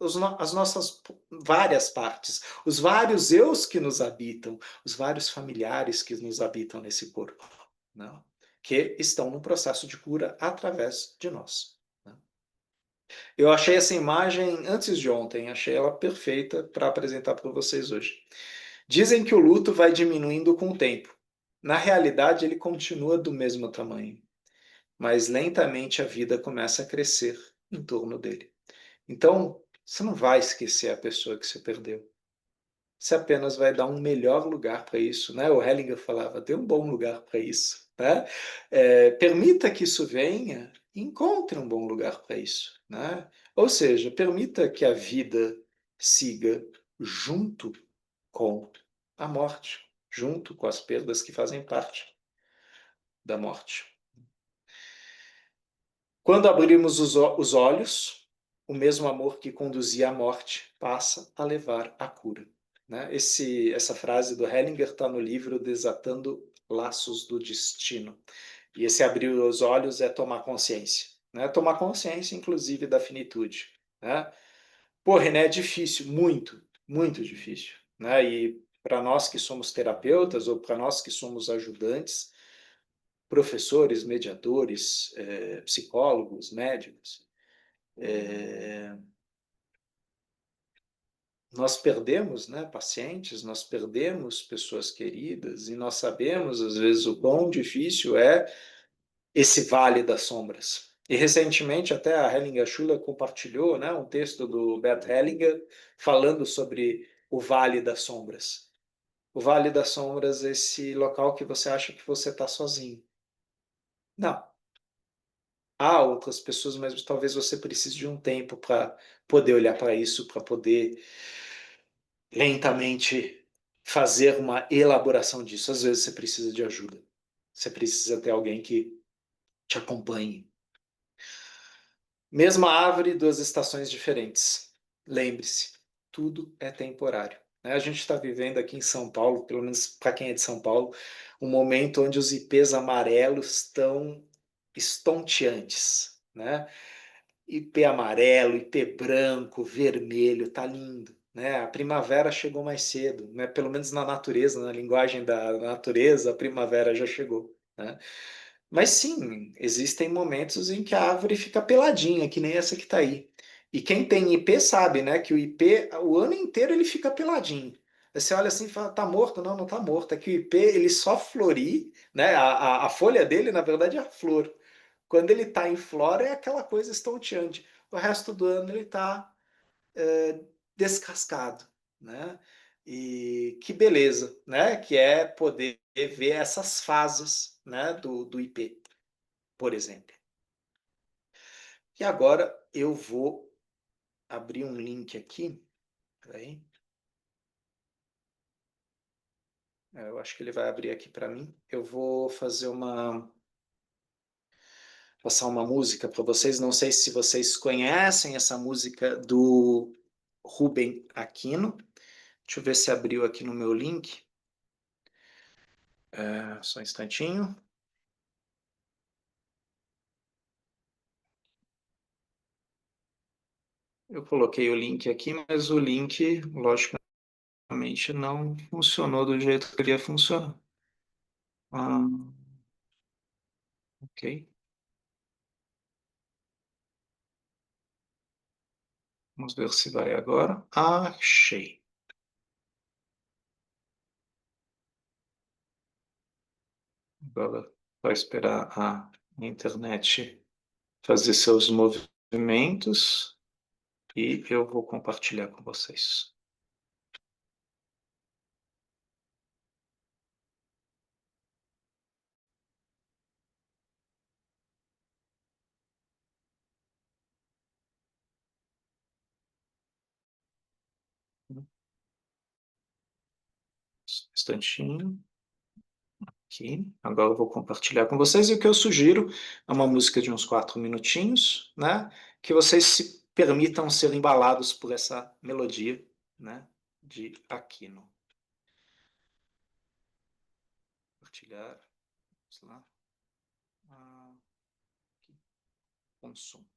as nossas várias partes, os vários eus que nos habitam, os vários familiares que nos habitam nesse corpo, né? Que estão no processo de cura através de nós. Né? Eu achei essa imagem antes de ontem, achei ela perfeita para apresentar para vocês hoje. Dizem que o luto vai diminuindo com o tempo. Na realidade, ele continua do mesmo tamanho, mas lentamente a vida começa a crescer em torno dele. Então, você não vai esquecer a pessoa que você perdeu. Você apenas vai dar um melhor lugar para isso, né? O Hellinger falava, dê um bom lugar para isso, né? Permita que isso venha, encontre um bom lugar para isso, né? Ou seja, permita que a vida siga junto com a morte, junto com as perdas que fazem parte da morte. Quando abrimos os olhos, o mesmo amor que conduzia à morte passa a levar à cura. Né? Essa frase do Hellinger está no livro Desatando Laços do Destino. E esse abrir os olhos é tomar consciência. Né? Tomar consciência, inclusive, da finitude. Né? Pô, René, é difícil, muito, muito difícil. Né? E para nós que somos terapeutas ou para nós que somos ajudantes, professores, mediadores, psicólogos, médicos, nós perdemos, né, pacientes, nós perdemos pessoas queridas e nós sabemos, às vezes, o quão difícil é esse vale das sombras. E recentemente até a Hellinger Schuller compartilhou, né, um texto do Bert Hellinger falando sobre o Vale das Sombras. O Vale das Sombras é esse local que você acha que você está sozinho. Não. Há outras pessoas, mas talvez você precise de um tempo para poder olhar para isso, para poder lentamente fazer uma elaboração disso. Às vezes você precisa de ajuda. Você precisa ter alguém que te acompanhe. Mesma árvore, duas estações diferentes. Lembre-se, tudo é temporário. Né? A gente está vivendo aqui em São Paulo, pelo menos para quem é de São Paulo, um momento onde os ipês amarelos estão estonteantes, né? IP amarelo, IP branco, vermelho, tá lindo, né? A primavera chegou mais cedo, né? Pelo menos na natureza, na linguagem da natureza, a primavera já chegou, né? Mas sim, existem momentos em que a árvore fica peladinha, que nem essa que está aí. E quem tem IP sabe, né, que o IP, o ano inteiro ele fica peladinho. Aí você olha assim e fala, tá morto? Não, não tá morto. É que o IP ele só florir, né? A folha dele, na verdade, é a flor. Quando ele está em flora, é aquela coisa estonteante. O resto do ano ele está descascado, né? E que beleza, né? Que é poder ver essas fases, né? Do IP, por exemplo. E agora eu vou abrir um link aqui. Peraí. Eu acho que ele vai abrir aqui para mim. Eu vou fazer passar uma música para vocês. Não sei se vocês conhecem essa música do Rubem Aquino. Deixa eu ver se abriu aqui no meu link. Só um instantinho. Eu coloquei o link aqui, mas o link, logicamente, não funcionou do jeito que queria funcionar. Ah, ok. Vamos ver se vai agora. Achei. Agora vai esperar a internet fazer seus movimentos e eu vou compartilhar com vocês. Um instantinho. Aqui. Agora eu vou compartilhar com vocês e o que eu sugiro é uma música de uns 4 minutinhos, né? Que vocês se permitam ser embalados por essa melodia, né? De Aquino. Compartilhar. Vamos lá. Aqui. Consumo.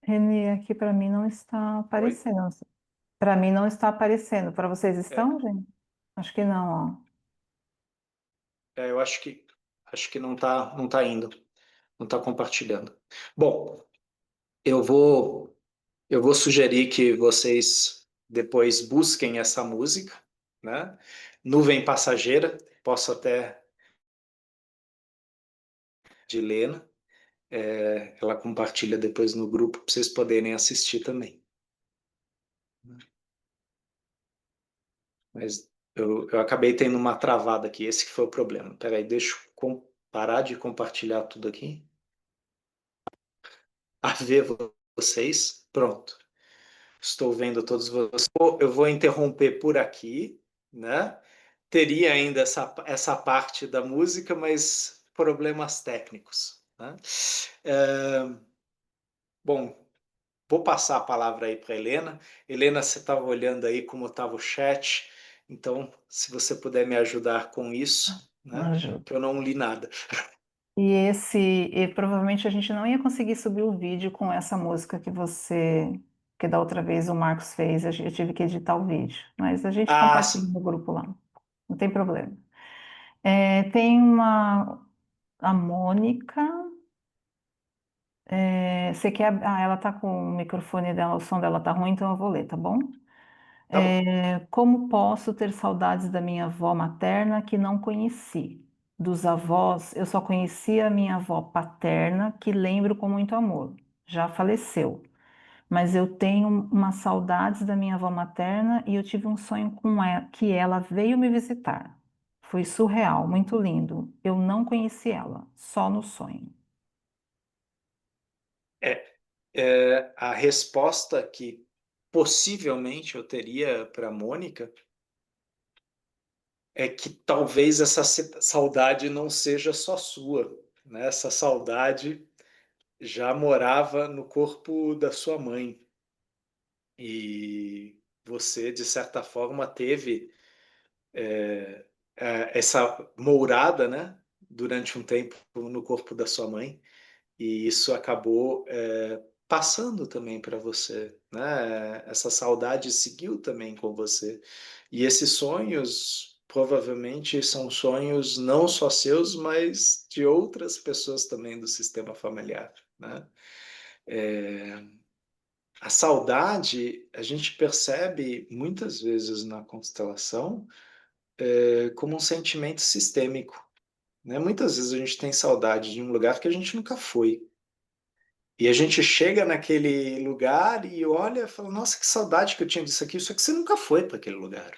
Reni, aqui para mim não está
Oi?
aparecendo. Para mim não está aparecendo. Para vocês
É,
estão, gente? Acho que não, ó.
eu acho que não tá indo, não está compartilhando. Bom, eu vou sugerir que vocês depois busquem essa música, né? Nuvem Passageira, posso até de Lena, ela compartilha depois no grupo para vocês poderem assistir também. Mas eu acabei tendo uma travada aqui, esse que foi o problema. Peraí, deixa eu parar de compartilhar tudo aqui. A ver vocês. Pronto. Estou vendo todos vocês. Eu vou interromper por aqui, né? Teria ainda essa parte da música, mas problemas técnicos, né? É, bom, vou passar a palavra aí para Helena. Helena, você estava olhando aí como estava o chat, então, se você puder me ajudar com isso, né?
Ajuda.
Que eu não li nada.
E provavelmente a gente não ia conseguir subir o vídeo com essa música que da outra vez o Marcos fez, eu tive que editar o vídeo, mas a gente
Ah,
compartilha
sim.
no grupo lá, não tem problema. Tem a Mônica, você quer, ela tá com o microfone dela, o som dela tá ruim, então eu vou ler, tá bom?
Tá bom.
Como posso ter saudades da minha avó materna que não conheci? Dos avós, eu só conheci a minha avó paterna, que lembro com muito amor. Já faleceu. Mas eu tenho umas saudades da minha avó materna e eu tive um sonho com ela, que ela veio me visitar. Foi surreal, muito lindo. Eu não conheci ela, só no sonho.
A resposta que possivelmente eu teria para Mônica é que talvez essa saudade não seja só sua, né? Essa saudade já morava no corpo da sua mãe e você, de certa forma, teve essa mourada, né? Durante um tempo no corpo da sua mãe. E isso acabou passando também para você, né? Essa saudade seguiu também com você. E esses sonhos provavelmente são sonhos não só seus, mas de outras pessoas também do sistema familiar, né? A saudade a gente percebe muitas vezes na constelação como um sentimento sistêmico, né? Muitas vezes a gente tem saudade de um lugar que a gente nunca foi. E a gente chega naquele lugar e olha e fala, nossa, que saudade que eu tinha disso aqui, só que você nunca foi para aquele lugar.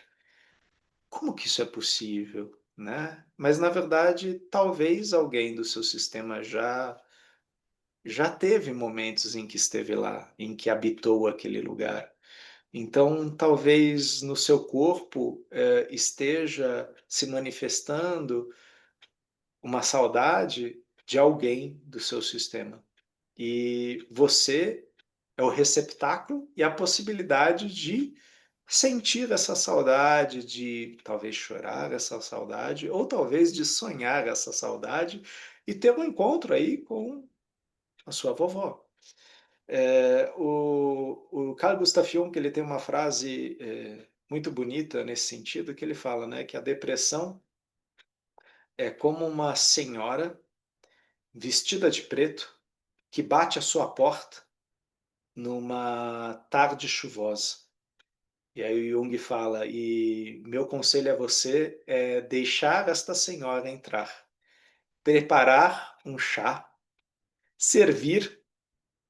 Como que isso é possível, né? Mas na verdade, talvez alguém do seu sistema já teve momentos em que esteve lá, em que habitou aquele lugar. Então, talvez no seu corpo esteja se manifestando uma saudade de alguém do seu sistema. E você é o receptáculo e a possibilidade de sentir essa saudade, de talvez chorar essa saudade, ou talvez de sonhar essa saudade e ter um encontro aí com a sua vovó. O Carl Gustav Jung ele tem uma frase muito bonita nesse sentido, que ele fala, né, que a depressão é como uma senhora vestida de preto que bate à sua porta numa tarde chuvosa. E aí o Jung fala, e meu conselho a você é deixar esta senhora entrar, preparar um chá, servir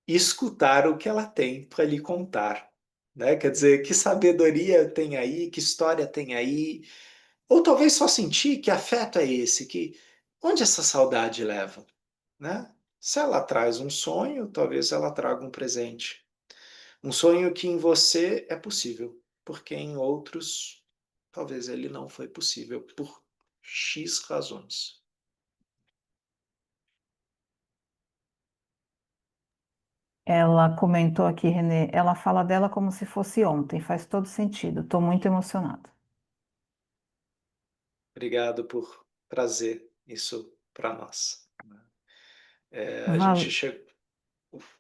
e escutar o que ela tem para lhe contar. Né? Quer dizer, que sabedoria tem aí, que história tem aí, ou talvez só sentir que afeto é esse, que onde essa saudade leva, né? Se ela traz um sonho, talvez ela traga um presente. Um sonho que em você é possível, porque em outros talvez ele não foi possível por X razões.
Ela comentou aqui, Renê, ela fala dela como se fosse ontem, faz todo sentido. Estou muito emocionada.
Obrigado por trazer isso para nós. A gente
Val,
chegou.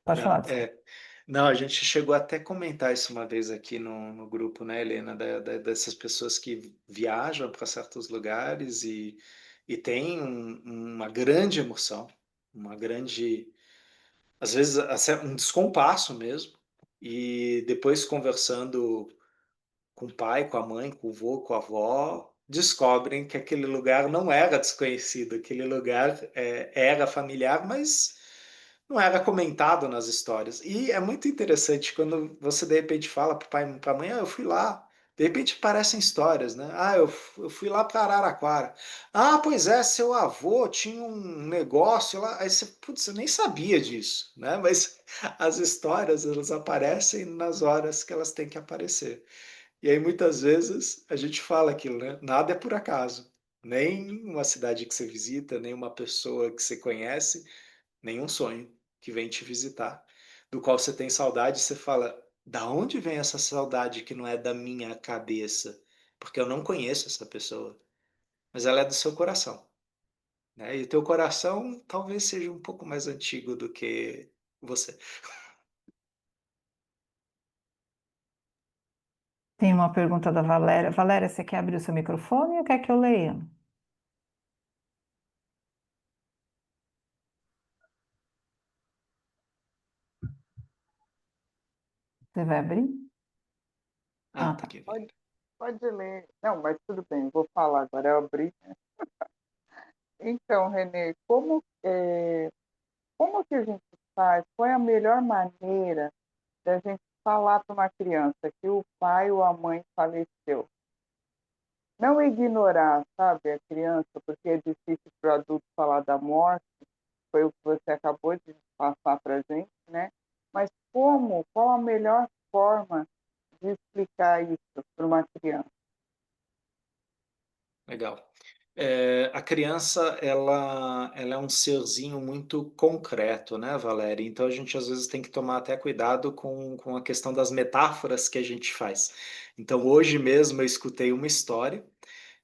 pode falar, desculpa.
Não, a gente chegou até a comentar isso uma vez aqui no grupo, né, Helena, dessas pessoas que viajam para certos lugares e têm uma grande emoção, uma grande às vezes um descompasso mesmo, e depois conversando com o pai, com a mãe, com o vô, com a avó, descobrem que aquele lugar não era desconhecido, aquele lugar era familiar, mas não era comentado nas histórias. E é muito interessante quando você de repente fala para o pai e para a mãe, ah, eu fui lá. De repente parecem histórias, né? Ah, eu fui lá para Araraquara. Ah, pois é, seu avô tinha um negócio lá. Aí você, putz, eu nem sabia disso, né? Mas as histórias, elas aparecem nas horas que elas têm que aparecer. E aí muitas vezes a gente fala aquilo, né? Nada é por acaso. Nem uma cidade que você visita, nem uma pessoa que você conhece, nenhum sonho que vem te visitar, do qual você tem saudade, você fala: da onde vem essa saudade que não é da minha cabeça? Porque eu não conheço essa pessoa, mas ela é do seu coração, né? E o teu coração talvez seja um pouco mais antigo do que você.
Tem uma pergunta da Valéria. Valéria, você quer abrir o seu microfone ou quer que eu leia? Você vai abrir?
Ah,
Ah,
tá
tá.
aqui.
Pode, pode ler. Não, mas tudo bem, vou falar agora, eu abri. Então, Renê, como que a gente faz? Qual é a melhor maneira da gente falar para uma criança que o pai ou a mãe faleceu? Não ignorar, sabe, a criança, porque é difícil para o adulto falar da morte, foi o que você acabou de passar para a gente, né? Mas qual a melhor forma de explicar isso para uma criança?
Legal. A criança, ela é um serzinho muito concreto, né, Valéria? Então a gente às vezes tem que tomar até cuidado com a questão das metáforas que a gente faz. Então hoje mesmo eu escutei uma história,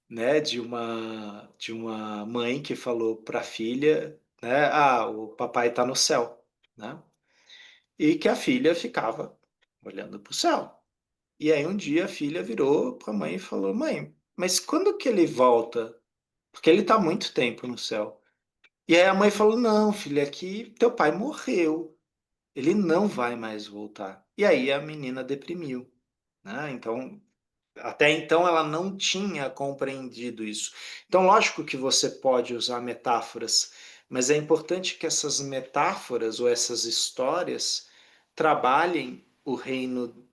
né, de uma mãe que falou para a filha, né, ah, o papai está no céu, né? E que a filha ficava olhando para o céu. E aí um dia a filha virou para a mãe e falou: Mãe, mas quando que ele volta? Porque ele está há muito tempo no céu. E aí a mãe falou: Não, filha, é que teu pai morreu. Ele não vai mais voltar. E aí a menina deprimiu, né? Então, até então ela não tinha compreendido isso. Então, lógico que você pode usar metáforas, mas é importante que essas metáforas ou essas histórias trabalhem o reino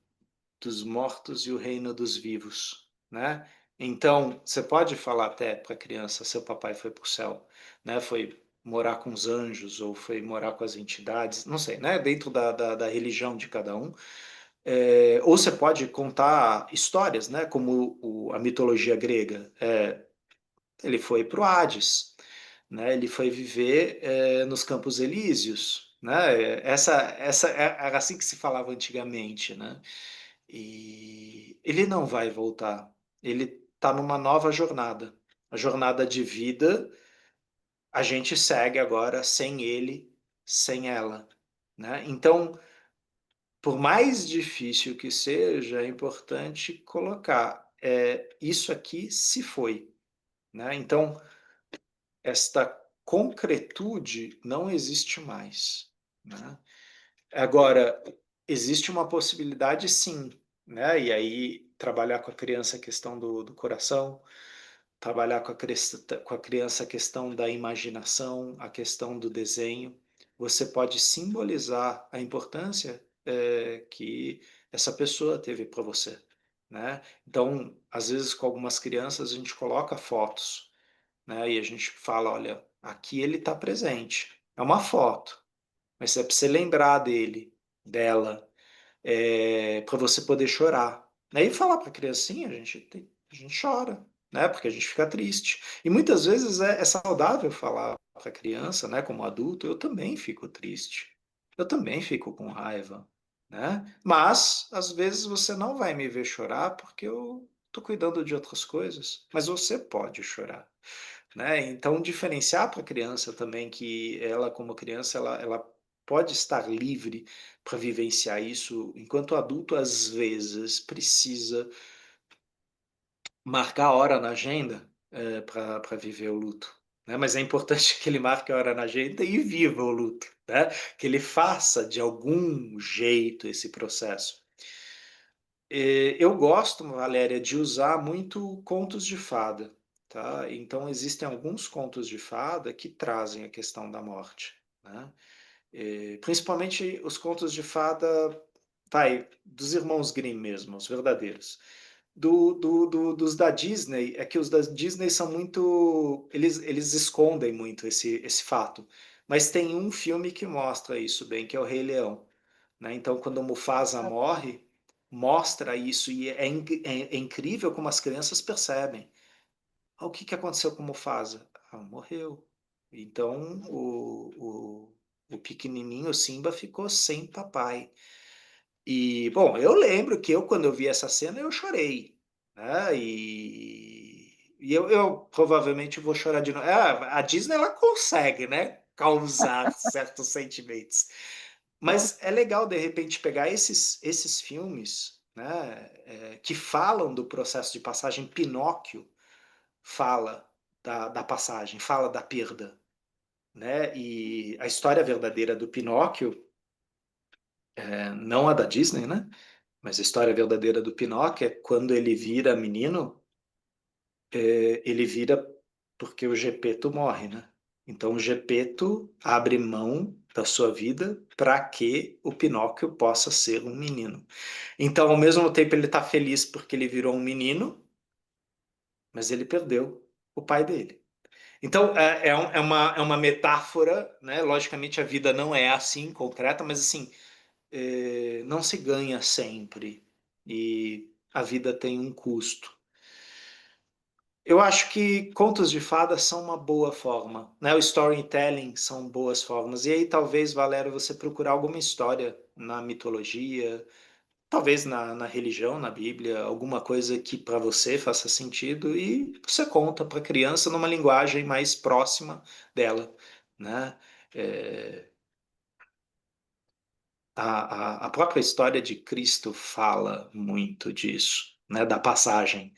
dos mortos e o reino dos vivos, né? Então, você pode falar até para a criança: seu papai foi para o céu, né? Foi morar com os anjos ou foi morar com as entidades, não sei, né? Dentro da religião de cada um. Ou você pode contar histórias, né? Como a mitologia grega. Ele foi para o Hades, né? Ele foi viver nos Campos Elíseos, né? Essa era assim que se falava antigamente, né? E ele não vai voltar. Ele está numa nova jornada. A jornada de vida, a gente segue agora sem ele, sem ela, né? Então, por mais difícil que seja, é importante colocar, isso aqui se foi, né? Então, esta concretude não existe mais, né? Agora, existe uma possibilidade sim, né? E aí, trabalhar com a criança a questão do coração, trabalhar com a criança a questão da imaginação, a questão do desenho. Você pode simbolizar a importância que essa pessoa teve para você, né? Então, às vezes, com algumas crianças, a gente coloca fotos, né? E a gente fala: olha, aqui ele está presente. É uma foto, mas é para você lembrar dele, dela, para você poder chorar. Aí falar para a criancinha, a gente chora, né? Porque a gente fica triste. E muitas vezes é saudável falar para a criança, né? Como adulto, eu também fico triste. Eu também fico com raiva, né? Mas às vezes você não vai me ver chorar porque eu estou cuidando de outras coisas. Mas você pode chorar, né? Então, diferenciar para a criança também que ela, como criança, ela pode estar livre para vivenciar isso, enquanto adulto, às vezes, precisa marcar a hora na agenda para viver o luto. Né? Mas é importante que ele marque a hora na agenda e viva o luto, né? Que ele faça de algum jeito esse processo. Eu gosto, Valéria, de usar muito contos de fada, tá? Então existem alguns contos de fada que trazem a questão da morte, né? Principalmente os contos de fada, vai, dos irmãos Grimm mesmo, os verdadeiros. Dos da Disney, é que os da Disney são muito. Eles escondem muito esse fato. Mas tem um filme que mostra isso bem, que é o Rei Leão. Né? Então, quando o Mufasa morre, mostra isso, e é incrível como as crianças percebem. Ah, o que que aconteceu com o Mufasa? Ah, morreu. Então, o pequenininho Simba ficou sem papai. E, bom, eu lembro que quando eu vi essa cena, eu chorei, né? E eu provavelmente vou chorar de novo. A Disney, ela consegue, né? Causar certos sentimentos. Mas é legal, de repente, pegar esses filmes, né? Que falam do processo de passagem. Pinóquio fala da passagem, fala da perda, né? E a história verdadeira do Pinóquio, não a da Disney, né? Mas a história verdadeira do Pinóquio é quando ele vira menino, ele vira porque o Gepeto morre, né? Então o Gepeto abre mão da sua vida para que o Pinóquio possa ser um menino. Então, ao mesmo tempo, ele está feliz porque ele virou um menino, mas ele perdeu o pai dele. Então, é uma metáfora, né? Logicamente, a vida não é assim, concreta, mas assim, não se ganha sempre. E a vida tem um custo. Eu acho que contos de fadas são uma boa forma, né? O storytelling são boas formas. E aí, talvez, Valério, você procurar alguma história na mitologia, talvez na religião, na Bíblia, alguma coisa que para você faça sentido e você conta para a criança numa linguagem mais próxima dela, né? É, a própria história de Cristo fala muito disso, né? Da passagem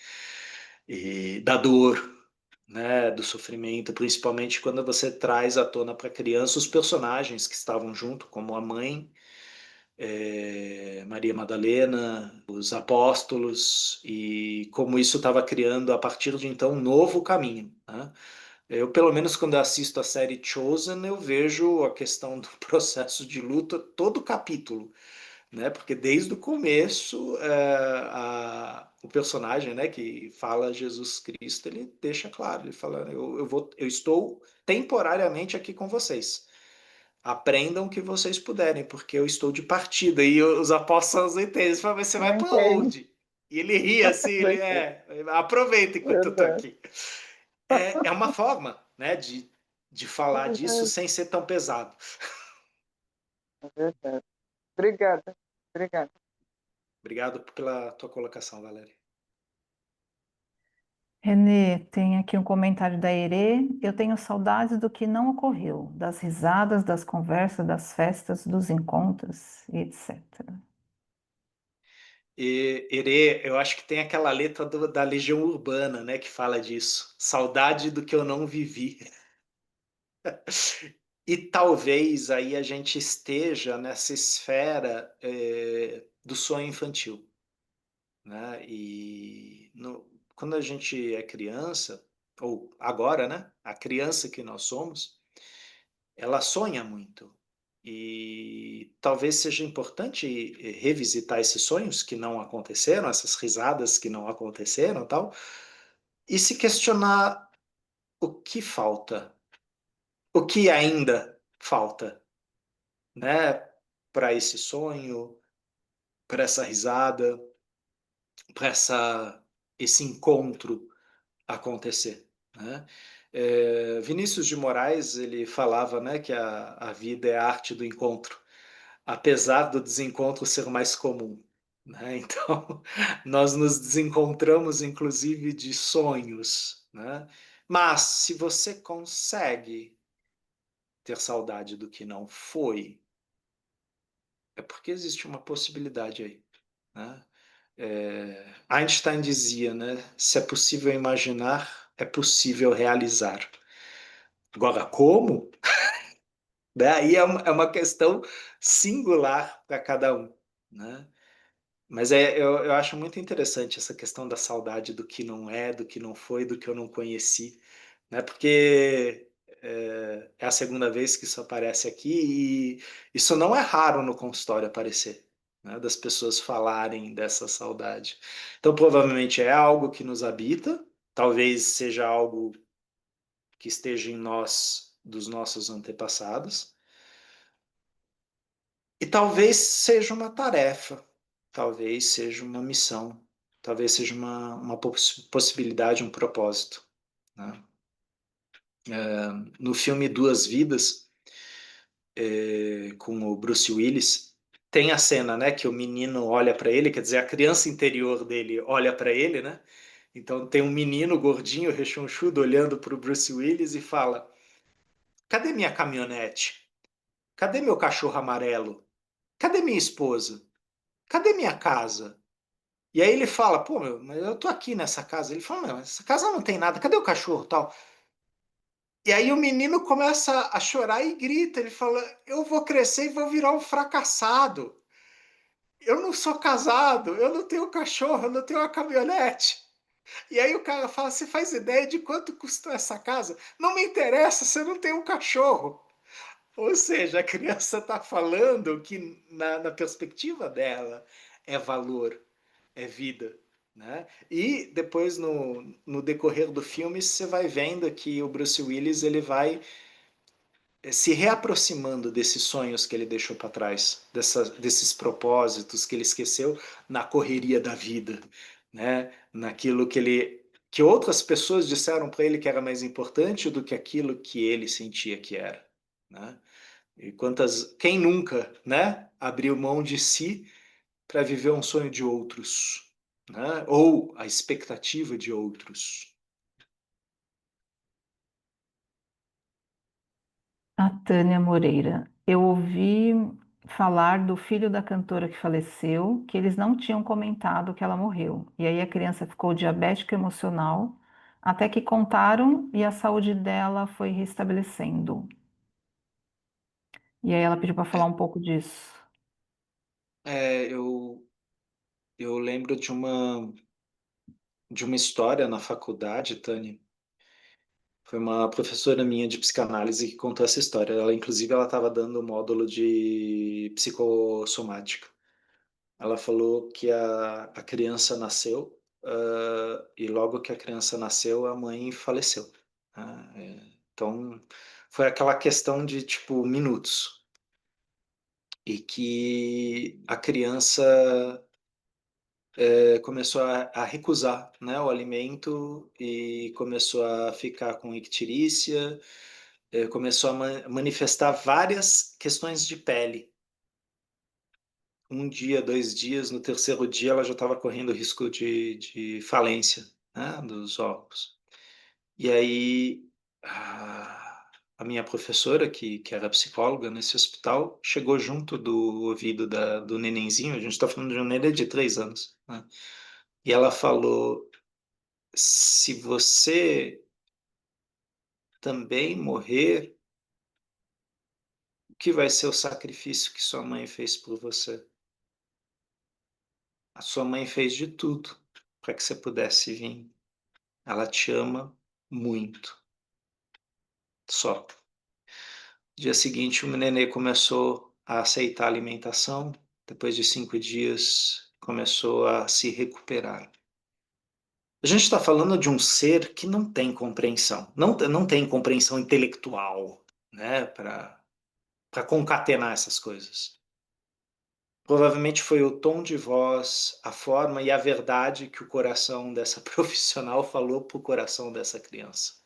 e da dor, né? Do sofrimento, principalmente quando você traz à tona para a criança os personagens que estavam junto, como a mãe, Maria Madalena, os apóstolos, e como isso estava criando a partir de então um novo caminho, né? Eu, pelo menos, quando eu assisto a série Chosen, eu vejo a questão do processo de luta todo capítulo, né? Porque desde o começo, o personagem, né, que fala Jesus Cristo, ele deixa claro, ele fala, eu estou temporariamente aqui com vocês. Aprendam o que vocês puderem, porque eu estou de partida. E os apóstolos entendem. Eles falam, mas você
Não
vai para
entende.
onde? E ele ri assim,
Não entende.
aproveita enquanto eu estou
Verdade.
aqui. É uma forma, né, de falar disso
Verdade.
sem ser tão pesado.
É verdade. Obrigada. Obrigada.
Obrigado pela tua colocação, Valéria.
Renê, tem aqui um comentário da Erê. Eu tenho saudades do que não ocorreu, das risadas, das conversas, das festas, dos encontros, e etc.
E, Herê, eu acho que tem aquela letra da Legião Urbana, né, que fala disso. Saudade do que eu não vivi. E talvez aí a gente esteja nessa esfera do sonho infantil, né? Quando a gente é criança, ou agora, né? A criança que nós somos, ela sonha muito. E talvez seja importante revisitar esses sonhos que não aconteceram, essas risadas que não aconteceram, tal, e se questionar o que falta, o que ainda falta, né, para esse sonho, para essa risada, para esse encontro acontecer, né? Vinícius de Moraes ele falava, né, que a vida é a arte do encontro, apesar do desencontro ser mais comum, né? Então nós nos desencontramos inclusive de sonhos, né? Mas se você consegue ter saudade do que não foi, é porque existe uma possibilidade aí, né? Einstein dizia, né? Se é possível imaginar, é possível realizar. Agora, como? Daí é uma questão singular para cada um, né? Mas eu acho muito interessante essa questão da saudade do que não é, do que não foi, do que eu não conheci, né? Porque é a segunda vez que isso aparece aqui e isso não é raro no consultório aparecer, né, das pessoas falarem dessa saudade. Então, provavelmente é algo que nos habita, talvez seja algo que esteja em nós, dos nossos antepassados, e talvez seja uma tarefa, talvez seja uma missão, talvez seja uma possibilidade, um propósito, né? No filme Duas Vidas, com o Bruce Willis, tem a cena, né, que o menino olha para ele, quer dizer, a criança interior dele olha para ele, né? Então tem um menino gordinho, rechonchudo, olhando para o Bruce Willis e fala: cadê minha caminhonete? Cadê meu cachorro amarelo? Cadê minha esposa? Cadê minha casa? E aí ele fala: pô, meu, mas eu tô aqui nessa casa. Ele fala: meu, essa casa não tem nada, cadê o cachorro tal? E aí o menino começa a chorar e grita. Ele fala: eu vou crescer e vou virar um fracassado. Eu não sou casado, eu não tenho cachorro, eu não tenho uma caminhonete. E aí o cara fala: você faz ideia de quanto custou essa casa? Não me interessa, você não tem um cachorro. Ou seja, a criança está falando que na perspectiva dela é valor, é vida, né? E depois no decorrer do filme você vai vendo que o Bruce Willis ele vai se reaproximando desses sonhos que ele deixou para trás, desses propósitos que ele esqueceu na correria da vida, né? Naquilo que outras pessoas disseram para ele que era mais importante do que aquilo que ele sentia que era, né? E quem nunca, né, abriu mão de si para viver um sonho de outros, né? Ou a expectativa de outros.
A Tânia Moreira. Eu ouvi falar do filho da cantora que faleceu, que eles não tinham comentado que ela morreu. E aí a criança ficou diabética emocional, até que contaram e a saúde dela foi restabelecendo. E aí ela pediu para falar
É,
um pouco disso.
eu lembro de uma história na faculdade, Tânia. Foi uma professora minha de psicanálise que contou essa história. Ela, inclusive, ela estava dando o módulo de psicossomática. Ela falou que a criança nasceu, e logo que a criança nasceu, a mãe faleceu. Então, foi aquela questão de, tipo, minutos. E que a criança começou a recusar, né, o alimento e começou a ficar com icterícia, começou a manifestar várias questões de pele. Um dia, 2 dias, no terceiro dia ela já estava correndo risco de falência, né, dos órgãos. E aí a minha professora, que era psicóloga nesse hospital, chegou junto do ouvido do nenenzinho, a gente está falando de um neném de 3 anos, né? E ela falou: se você também morrer, o que vai ser o sacrifício que sua mãe fez por você? A sua mãe fez de tudo para que você pudesse vir. Ela te ama muito. Só. Dia seguinte, o nenê começou a aceitar a alimentação. Depois de 5 dias, começou a se recuperar. A gente está falando de um ser que não tem compreensão, não tem compreensão intelectual, né, para concatenar essas coisas. Provavelmente foi o tom de voz, a forma e a verdade que o coração dessa profissional falou para o coração dessa criança.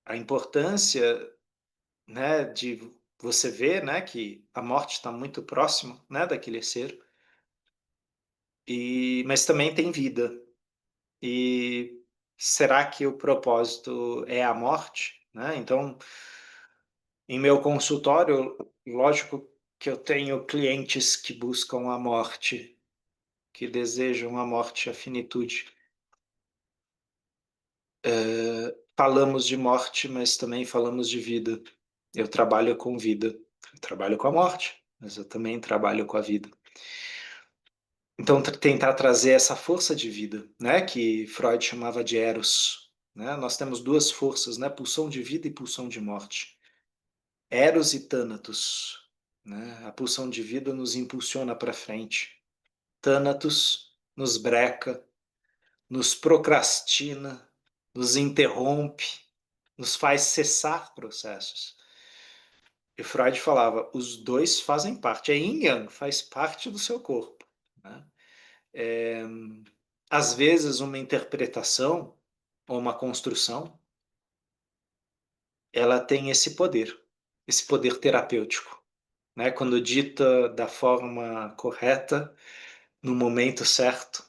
A importância, né, de você ver, né, que a morte está muito próxima, né, daquele ser, mas também tem vida. E será que o propósito é a morte, né? Então, em meu consultório, lógico que eu tenho clientes que buscam a morte, que desejam a morte, a finitude. Falamos de morte, mas também falamos de vida. Eu trabalho com vida. Eu trabalho com a morte, mas eu também trabalho com a vida. Então, tentar trazer essa força de vida, né, que Freud chamava de Eros, né? Nós temos duas forças, né, pulsão de vida e pulsão de morte. Eros e Thanatos, né? A pulsão de vida nos impulsiona para frente. Thanatos nos breca, nos procrastina, nos interrompe, nos faz cessar processos. E Freud falava, os dois fazem parte, é yin yang, faz parte do seu corpo, né? Às vezes uma interpretação ou uma construção, ela tem esse poder terapêutico, né? Quando dita da forma correta, no momento certo,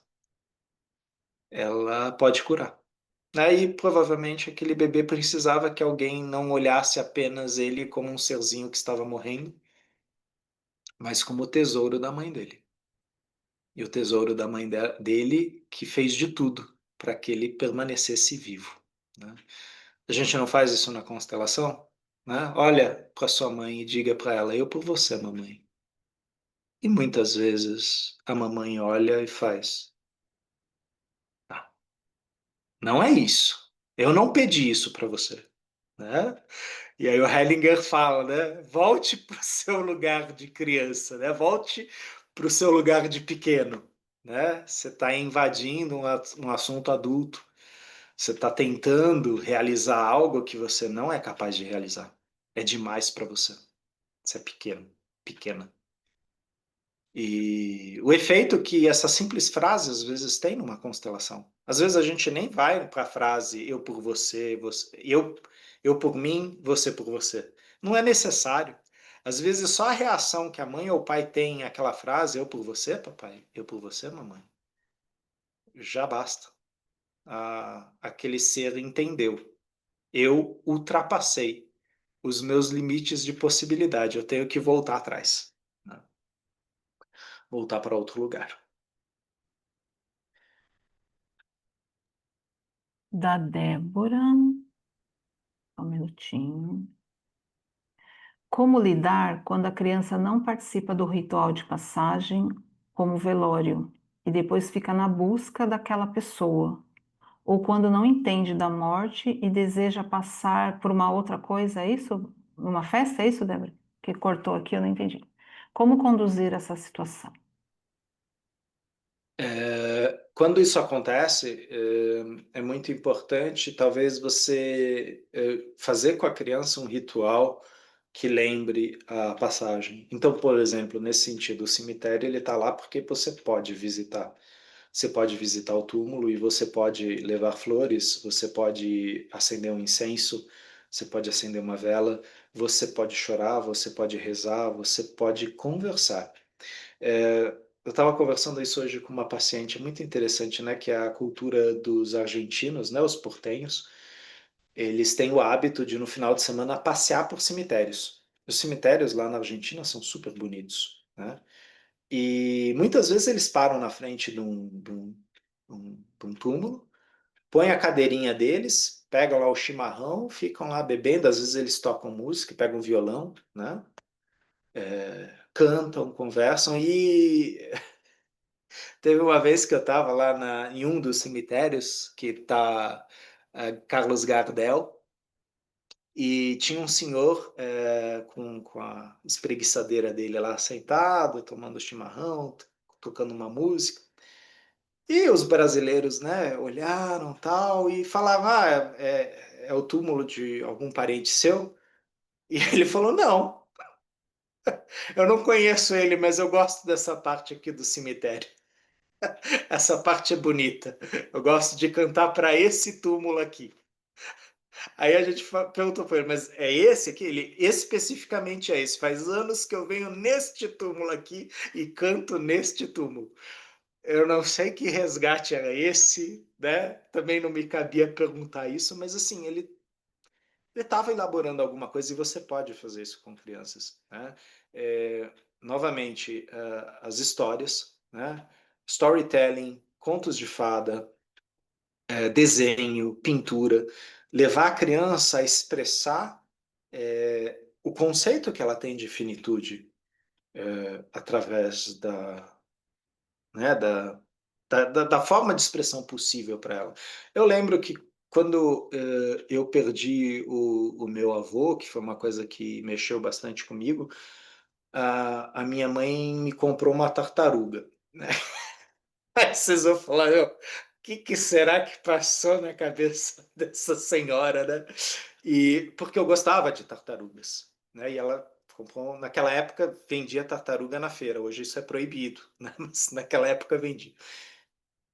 ela pode curar. Aí, provavelmente, aquele bebê precisava que alguém não olhasse apenas ele como um serzinho que estava morrendo, mas como o tesouro da mãe dele. E o tesouro da mãe dele que fez de tudo para que ele permanecesse vivo, né? A gente não faz isso na constelação, né? Olha para sua mãe e diga para ela, eu por você, mamãe. E muitas vezes a mamãe olha e faz, ah, não é isso. Eu não pedi isso para você, né? E aí o Hellinger fala, né? Volte para o seu lugar de criança, né? Volte para o seu lugar de pequeno, né? Você está invadindo um assunto adulto. Você está tentando realizar algo que você não é capaz de realizar. É demais para você. Você é pequeno, pequena. E o efeito que essa simples frase às vezes tem numa constelação. Às vezes a gente nem vai para a frase eu por você, eu por mim, você por você. Não é necessário. Às vezes só a reação que a mãe ou o pai tem àquela frase eu por você, papai, eu por você, mamãe, já basta. Aquele ser entendeu. Eu ultrapassei os meus limites de possibilidade. Eu tenho que voltar atrás, né? Voltar para outro lugar.
Da Débora, só um minutinho. Como lidar quando a criança não participa do ritual de passagem, como o velório, e depois fica na busca daquela pessoa? Ou quando não entende da morte e deseja passar por uma outra coisa, é isso? Numa festa, é isso, Débora? Que cortou aqui, eu não entendi. Como conduzir essa situação?
Quando isso acontece, é muito importante, talvez você fazer com a criança um ritual que lembre a passagem. Então, por exemplo, nesse sentido, o cemitério ele está lá porque você pode visitar. Você pode visitar o túmulo e você pode levar flores, você pode acender um incenso, você pode acender uma vela, você pode chorar, você pode rezar, você pode conversar. Eu estava conversando isso hoje com uma paciente muito interessante, né, que é a cultura dos argentinos, né, os portenhos. Eles têm o hábito de no final de semana passear por cemitérios. Os cemitérios lá na Argentina são super bonitos, né? E muitas vezes eles param na frente de um túmulo, põem a cadeirinha deles, pegam lá o chimarrão, ficam lá bebendo, às vezes eles tocam música, pegam um violão, né? Cantam, conversam e teve uma vez que eu estava lá em um dos cemitérios que está Carlos Gardel e tinha um senhor com a espreguiçadeira dele lá sentado, tomando chimarrão, tocando uma música. E os brasileiros, né, olharam tal e falavam, é o túmulo de algum parente seu? E ele falou, não, eu não conheço ele, mas eu gosto dessa parte aqui do cemitério. Essa parte é bonita. Eu gosto de cantar para esse túmulo aqui. Aí a gente perguntou para ele, mas é esse aqui? Ele especificamente é esse. Faz anos que eu venho neste túmulo aqui e canto neste túmulo. Eu não sei que resgate era esse, né? Também não me cabia perguntar isso, mas assim, ele estava elaborando alguma coisa e você pode fazer isso com crianças, né? Novamente, as histórias, né? Storytelling, contos de fada, desenho, pintura, levar a criança a expressar o conceito que ela tem de finitude através né, da forma de expressão possível para ela. Eu lembro que quando eu perdi o meu avô, que foi uma coisa que mexeu bastante comigo, a minha mãe me comprou uma tartaruga, né? Aí vocês vão falar, o que será que passou na cabeça dessa senhora, né? E porque eu gostava de tartarugas, né? E ela comprou, naquela época vendia tartaruga na feira. Hoje isso é proibido, né? Mas naquela época vendia.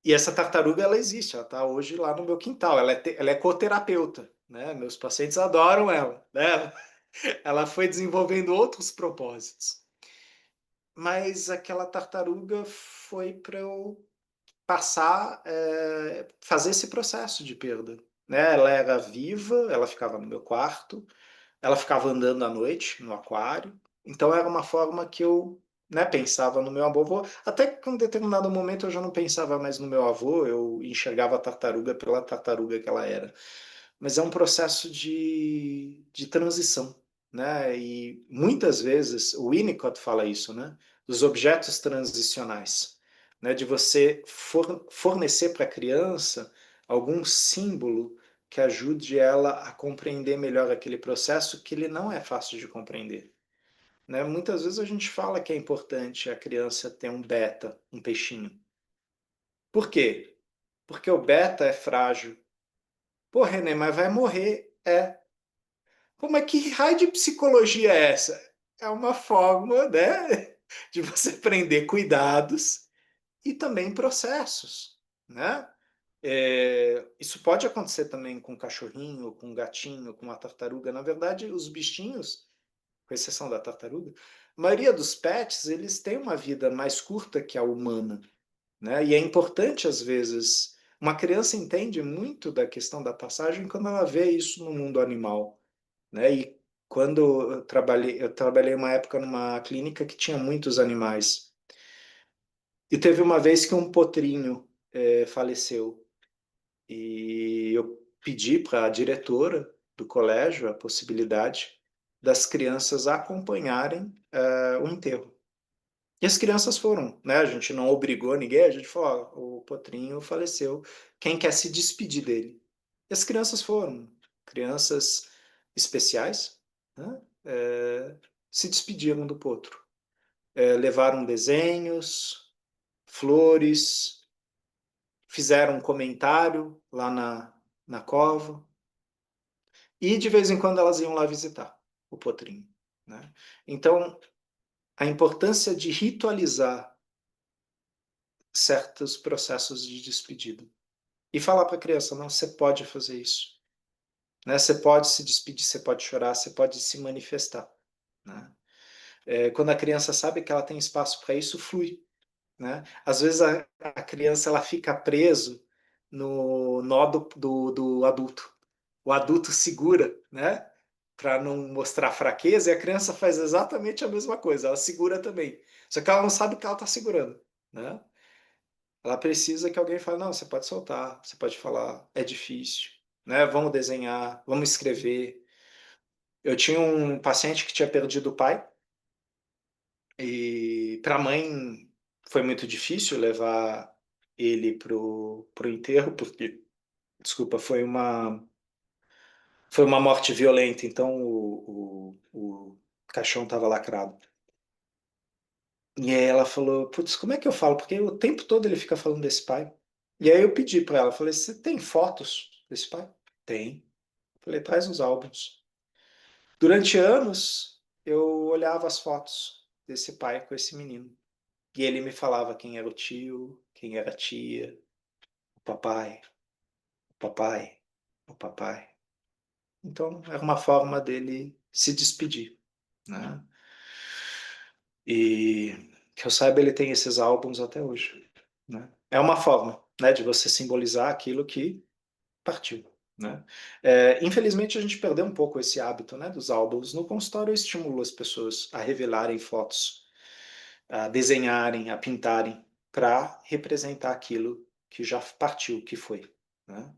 E essa tartaruga ela existe, ela está hoje lá no meu quintal. Ela é coterapeuta, né? Meus pacientes adoram ela, né? Ela foi desenvolvendo outros propósitos. Mas aquela tartaruga foi para eu passar, fazer esse processo de perda. Né? Ela era viva, ela ficava no meu quarto, ela ficava andando à noite no aquário. Então era uma forma que eu, né, pensava no meu avô. Até que em um determinado momento eu já não pensava mais no meu avô, eu enxergava a tartaruga pela tartaruga que ela era. Mas é um processo de transição. Né? E muitas vezes, o Winnicott fala isso, né? Dos objetos transicionais, né? De você fornecer para a criança algum símbolo que ajude ela a compreender melhor aquele processo que ele não é fácil de compreender. Né? Muitas vezes a gente fala que é importante a criança ter um beta, um peixinho. Por quê? Porque o beta é frágil. Pô, René, mas vai morrer. É. Como é que raio de psicologia é essa? É uma forma, né, de você aprender cuidados e também processos, né? Isso pode acontecer também com um cachorrinho, com um gatinho, com uma tartaruga. Na verdade, os bichinhos, com exceção da tartaruga, a maioria dos pets, eles têm uma vida mais curta que a humana, né? E é importante, às vezes, uma criança entende muito da questão da passagem quando ela vê isso no mundo animal, né? E quando eu trabalhei uma época numa clínica que tinha muitos animais. E teve uma vez que um potrinho faleceu. E eu pedi para a diretora do colégio a possibilidade das crianças acompanharem o enterro. E as crianças foram, né? A gente não obrigou ninguém, a gente falou, ó, o Potrinho faleceu, quem quer se despedir dele? E as crianças foram, crianças especiais, né? Se despediram do Potro. Levaram desenhos, flores, fizeram um comentário lá na cova, e de vez em quando elas iam lá visitar o Potrinho, né? Então, a importância de ritualizar certos processos de despedida. E falar para a criança, não, você pode fazer isso. Né? Você pode se despedir, você pode chorar, você pode se manifestar. Né? Quando a criança sabe que ela tem espaço para isso, flui. Né? Às vezes a criança ela fica preso no nó do adulto. O adulto segura, né? Para não mostrar fraqueza, e a criança faz exatamente a mesma coisa, ela segura também. Só que ela não sabe que ela está segurando. Né? Ela precisa que alguém fale, não, você pode soltar, você pode falar, é difícil, né? Vamos desenhar, vamos escrever. Eu tinha um paciente que tinha perdido o pai e para a mãe foi muito difícil levar ele pro enterro, porque, desculpa, foi uma morte violenta, então o caixão estava lacrado. E aí ela falou, putz, como é que eu falo? Porque o tempo todo ele fica falando desse pai. E aí eu pedi para ela, falei, você tem fotos desse pai? Tem. Falei, traz os álbuns. Durante anos, eu olhava as fotos desse pai com esse menino. E ele me falava quem era o tio, quem era a tia, o papai, o papai, o papai. Então, era uma forma dele se despedir, né? E que eu saiba, ele tem esses álbuns até hoje, né? É uma forma, né, de você simbolizar aquilo que partiu, né? Infelizmente, a gente perdeu um pouco esse hábito, né, dos álbuns. No consultório, eu estimulo as pessoas a revelarem fotos, a desenharem, a pintarem, para representar aquilo que já partiu, que foi, né?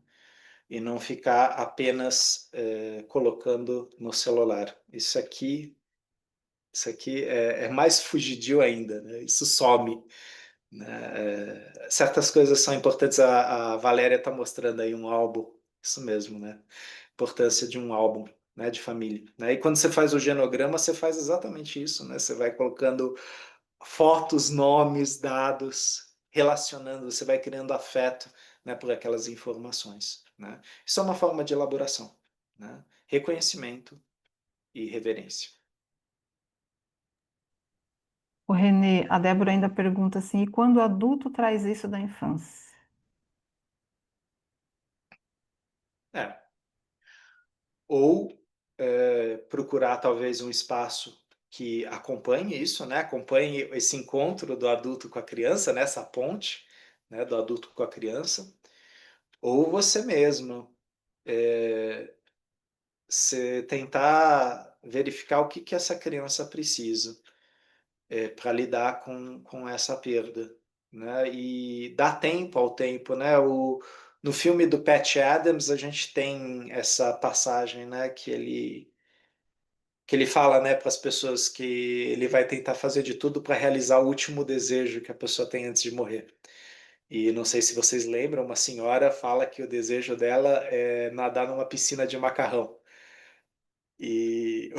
E não ficar apenas colocando no celular. Isso aqui é mais fugidio ainda, né? Isso some. Né? Certas coisas são importantes. A Valéria está mostrando aí um álbum Isso mesmo, né? Importância de um álbum, né, de família, né? E quando você faz o genograma, você faz exatamente isso, né? Você vai colocando fotos, nomes, dados, relacionando, você vai criando afeto, né, por aquelas informações, né? Isso é uma forma de elaboração, né? Reconhecimento e reverência.
O Renê, a Débora ainda pergunta assim, e quando o adulto traz isso da infância?
É. Ou procurar talvez um espaço que acompanhe isso, né? Acompanhe esse encontro do adulto com a criança, nessa ponte, né? Do adulto com a criança, ou você mesmo se tentar verificar o que que essa criança precisa para lidar com essa perda, né? E dar tempo ao tempo, né? No filme do Patch Adams a gente tem essa passagem, né? Que ele fala, né, para as pessoas que ele vai tentar fazer de tudo para realizar o último desejo que a pessoa tem antes de morrer. E não sei se vocês lembram, uma senhora fala que o desejo dela é nadar numa piscina de macarrão. E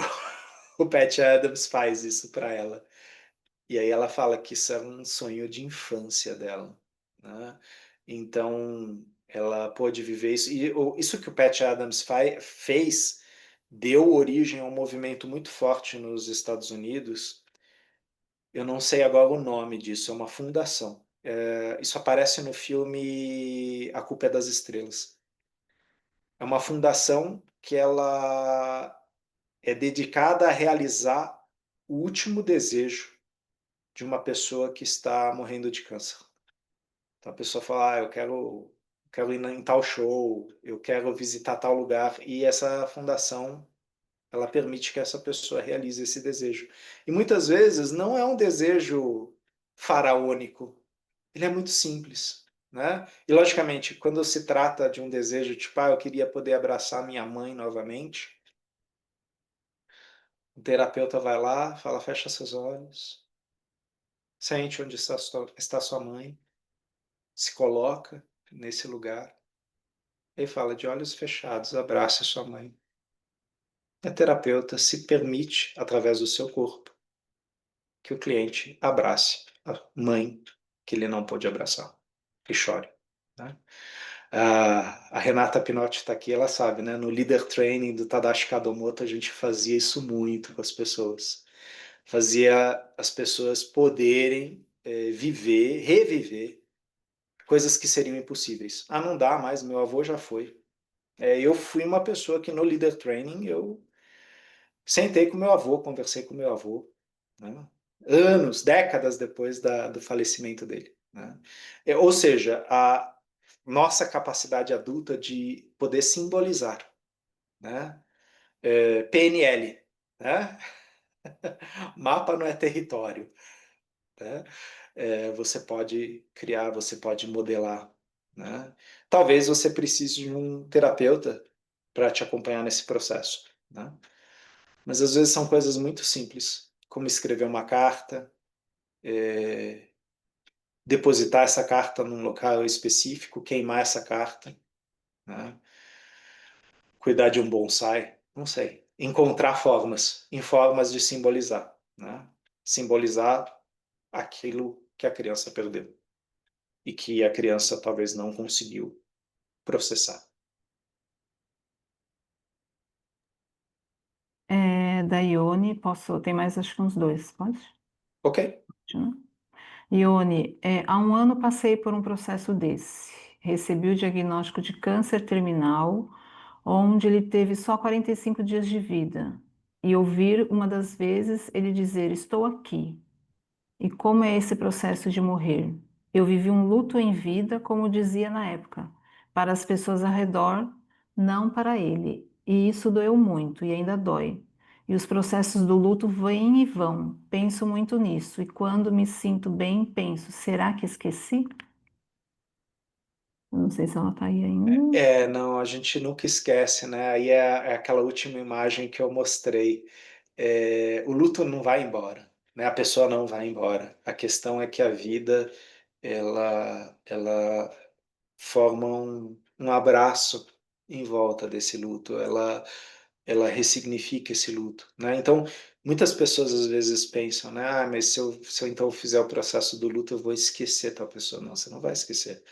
o Pat Adams faz isso para ela. E aí ela fala que isso é um sonho de infância dela, né? Então ela pôde viver isso. E isso que o Pat Adams fez deu origem a um movimento muito forte nos Estados Unidos. Eu não sei agora o nome disso, é uma fundação. Isso aparece no filme A Culpa é das Estrelas. É uma fundação que ela é dedicada a realizar o último desejo de uma pessoa que está morrendo de câncer. Então a pessoa fala, quero ir em tal show, eu quero visitar tal lugar, e essa fundação ela permite que essa pessoa realize esse desejo. E muitas vezes não é um desejo faraônico, ele é muito simples, né? E logicamente, quando se trata de um desejo tipo, eu queria poder abraçar minha mãe novamente, o terapeuta vai lá, fala, fecha seus olhos, sente onde está sua mãe, se coloca nesse lugar e fala de olhos fechados, abrace sua mãe. E a terapeuta se permite, através do seu corpo, que o cliente abrace a mãe que ele não pôde abraçar e chore. Né? A Renata Pinotti está aqui, ela sabe, né? No Leader Training do Tadashi Kadomoto, a gente fazia isso muito com as pessoas. Fazia as pessoas poderem viver, reviver coisas que seriam impossíveis. Ah, não dá mais, meu avô já foi. Eu fui uma pessoa que no Leader Training eu sentei com meu avô, conversei com meu avô, né? Anos, décadas depois do falecimento dele. Né? Ou seja, a nossa capacidade adulta de poder simbolizar, né? PNL, né? Mapa não é território, né? Você pode criar, você pode modelar, né? Talvez você precise de um terapeuta para te acompanhar nesse processo, né? Mas às vezes são coisas muito simples, como escrever uma carta, depositar essa carta num local específico, queimar essa carta, né? Cuidar de um bonsai, não sei. Encontrar formas, em formas de simbolizar, né? Simbolizar aquilo que a criança perdeu e que a criança talvez não conseguiu processar.
Da Ione, posso, tem mais acho que uns dois, pode?
Ok.
Continua. Ione, há um ano passei por um processo desse. Recebi o diagnóstico de câncer terminal, onde ele teve só 45 dias de vida. E ouvir uma das vezes ele dizer: Estou aqui. E como é esse processo de morrer? Eu vivi um luto em vida, como dizia na época, para as pessoas ao redor, não para ele. E isso doeu muito e ainda dói. E os processos do luto vêm e vão. Penso muito nisso. E quando me sinto bem, penso: será que esqueci? Eu não sei se ela está aí ainda.
Não, a gente nunca esquece, né? Aí é aquela última imagem que eu mostrei. O luto não vai embora, né? A pessoa não vai embora. A questão é que a vida, ela forma um abraço em volta desse luto, ela ressignifica esse luto, né? Então, muitas pessoas às vezes pensam, né? Ah, mas se eu então fizer o processo do luto, eu vou esquecer tal pessoa. Não, você não vai esquecer.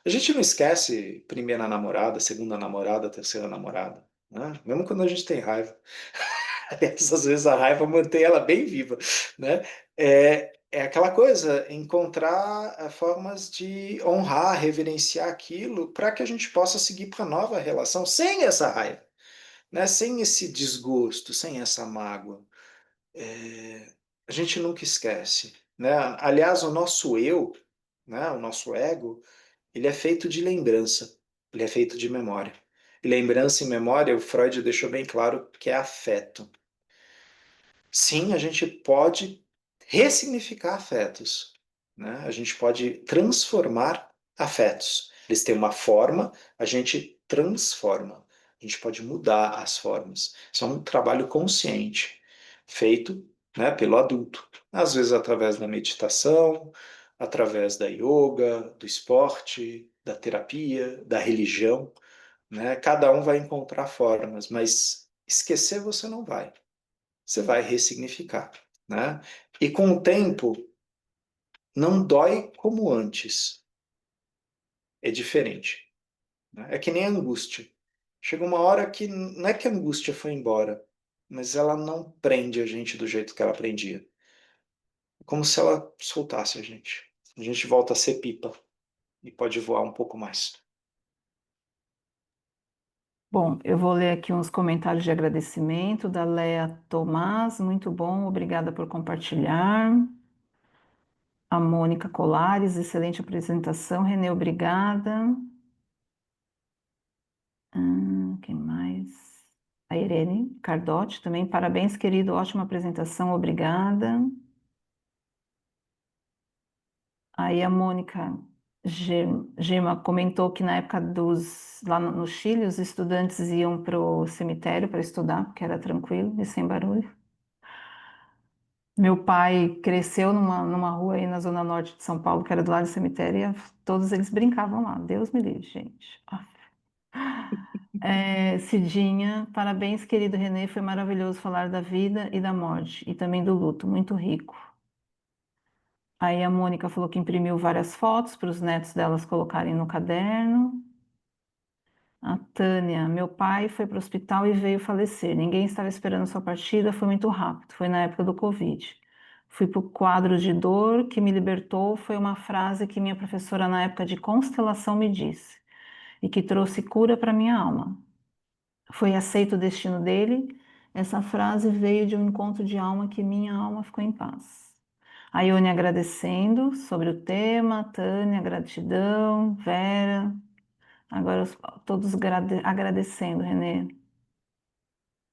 A gente não esquece primeira namorada, segunda namorada, terceira namorada, né? Mesmo quando a gente tem raiva. Aliás, às vezes a raiva mantém ela bem viva, né? É aquela coisa, encontrar formas de honrar, reverenciar aquilo para que a gente possa seguir para nova relação sem essa raiva, né? Sem esse desgosto, sem essa mágoa. A gente nunca esquece, né? Aliás, o nosso eu, né? O nosso ego, ele é feito de lembrança, ele é feito de memória. E lembrança e memória, o Freud deixou bem claro que é afeto. Sim, a gente pode ressignificar afetos, né? A gente pode transformar afetos. Eles têm uma forma, a gente transforma. A gente pode mudar as formas. Isso é um trabalho consciente, feito, né, pelo adulto. Às vezes através da meditação, através da yoga, do esporte, da terapia, da religião, né? Cada um vai encontrar formas, mas esquecer você não vai, você vai ressignificar, né? E com o tempo, não dói como antes, é diferente, né? É que nem a angústia. Chega uma hora que não é que a angústia foi embora, mas ela não prende a gente do jeito que ela prendia. É como se ela soltasse a gente. A gente volta a ser pipa e pode voar um pouco mais.
Bom, eu vou ler aqui uns comentários de agradecimento da Lea Tomás, muito bom, obrigada por compartilhar. A Mônica Colares, excelente apresentação. Renê, obrigada. Quem mais? A Irene Cardotti também, parabéns, querido, ótima apresentação, obrigada. Aí a Mônica Gema comentou que na época lá no Chile, os estudantes iam para o cemitério para estudar, porque era tranquilo e sem barulho. Meu pai cresceu numa rua aí na zona norte de São Paulo, que era do lado do cemitério, e todos eles brincavam lá. Deus me livre, gente. Cidinha, parabéns, querido Renê, foi maravilhoso falar da vida e da morte, e também do luto, muito rico. Aí a Mônica falou que imprimiu várias fotos para os netos delas colocarem no caderno. A Tânia, meu pai foi para o hospital e veio falecer. Ninguém estava esperando sua partida, foi muito rápido. Foi na época do Covid. Fui para o quadro de dor que me libertou. Foi uma frase que minha professora na época de constelação me disse e que trouxe cura para minha alma. Foi aceito o destino dele. Essa frase veio de um encontro de alma que minha alma ficou em paz. A Ione agradecendo sobre o tema, Tânia, gratidão, Vera. Agora todos agradecendo, Renê,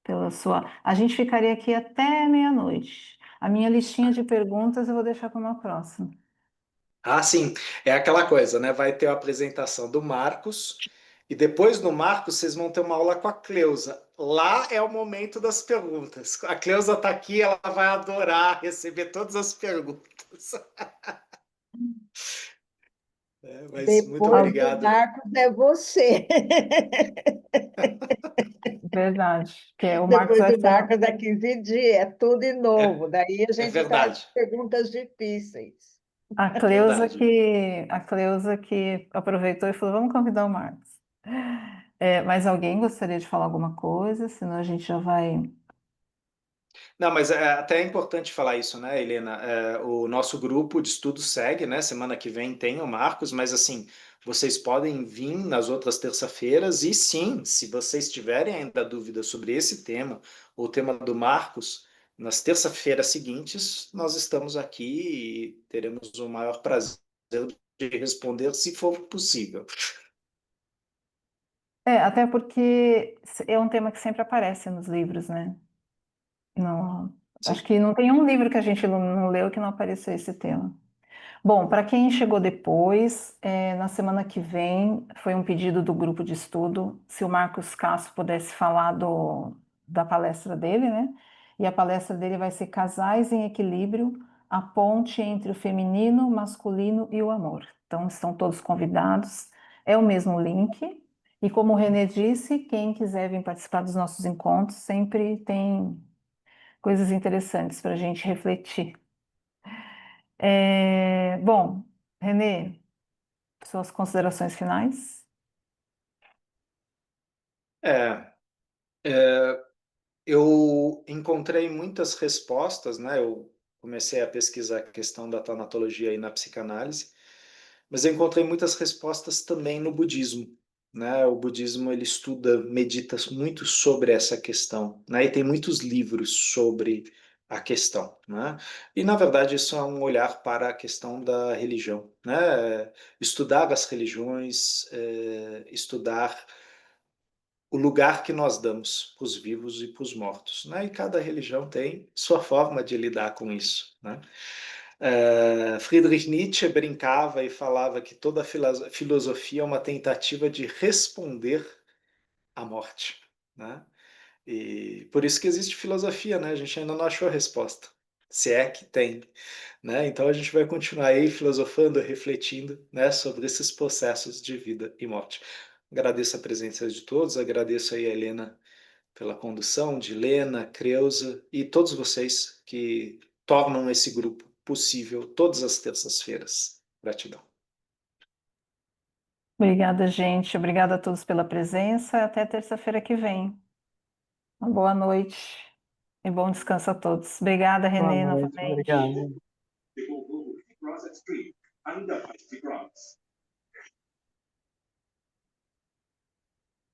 pela sua. A gente ficaria aqui até meia-noite. A minha listinha de perguntas eu vou deixar para uma próxima.
Ah, sim, é aquela coisa, né? Vai ter a apresentação do Marcos e depois do Marcos vocês vão ter uma aula com a Cleusa. Lá é o momento das perguntas. A Cleusa está aqui, ela vai adorar receber todas as perguntas. Mas muito
Depois do
obrigado.
Marcos é você.
Verdade, que o Marcos
Depois
vai
do
ser.
Marcos é 15 dias, é tudo de
É,
novo. Daí a
é
gente traz
verdade,
perguntas difíceis.
verdade.
A Cleusa que aproveitou e falou, vamos convidar o Marcos. Mas alguém gostaria de falar alguma coisa? Senão a gente já vai.
Não, mas até é importante falar isso, né, Helena? O nosso grupo de estudo segue, né? Semana que vem tem o Marcos, mas assim, vocês podem vir nas outras terça-feiras e sim, se vocês tiverem ainda dúvidas sobre esse tema, ou o tema do Marcos, nas terça-feiras seguintes, nós estamos aqui e teremos o maior prazer de responder, se for possível.
Até porque é um tema que sempre aparece nos livros, né? Não, acho
Sim.
que não tem um livro que a gente não leu que não apareceu esse tema. Bom, para quem chegou depois, na semana que vem foi um pedido do grupo de estudo, se o Marcos Castro pudesse falar da palestra dele, né? E a palestra dele vai ser Casais em Equilíbrio, a ponte entre o feminino, o masculino e o amor. Então, estão todos convidados. É o mesmo link. E como o Renê disse, quem quiser vir participar dos nossos encontros sempre tem coisas interessantes para a gente refletir. Bom, Renê, suas considerações finais?
É, é, eu encontrei muitas respostas, né? Eu comecei a pesquisar a questão da tanatologia aí na psicanálise, mas eu encontrei muitas respostas também no budismo, né? O budismo ele estuda, medita muito sobre essa questão, né? E tem muitos livros sobre a questão, né? E na verdade isso é um olhar para a questão da religião, né? Estudar as religiões, estudar o lugar que nós damos para os vivos e para os mortos, né? E cada religião tem sua forma de lidar com isso, né? Friedrich Nietzsche brincava e falava que toda filosofia é uma tentativa de responder à morte, né? E por isso que existe filosofia, né? A gente ainda não achou a resposta, se é que tem, né? Então a gente vai continuar aí filosofando, refletindo, né, sobre esses processos de vida e morte. Agradeço a presença de todos, agradeço aí a Helena pela condução, de Lena, Creuza e todos vocês que tornam esse grupo possível todas as terças-feiras. Gratidão.
Obrigada, gente. Obrigada a todos pela presença. Até terça-feira que vem. Uma boa noite e bom descanso a todos. Obrigada,
Boa
Renê,
noite,
novamente.
obrigado.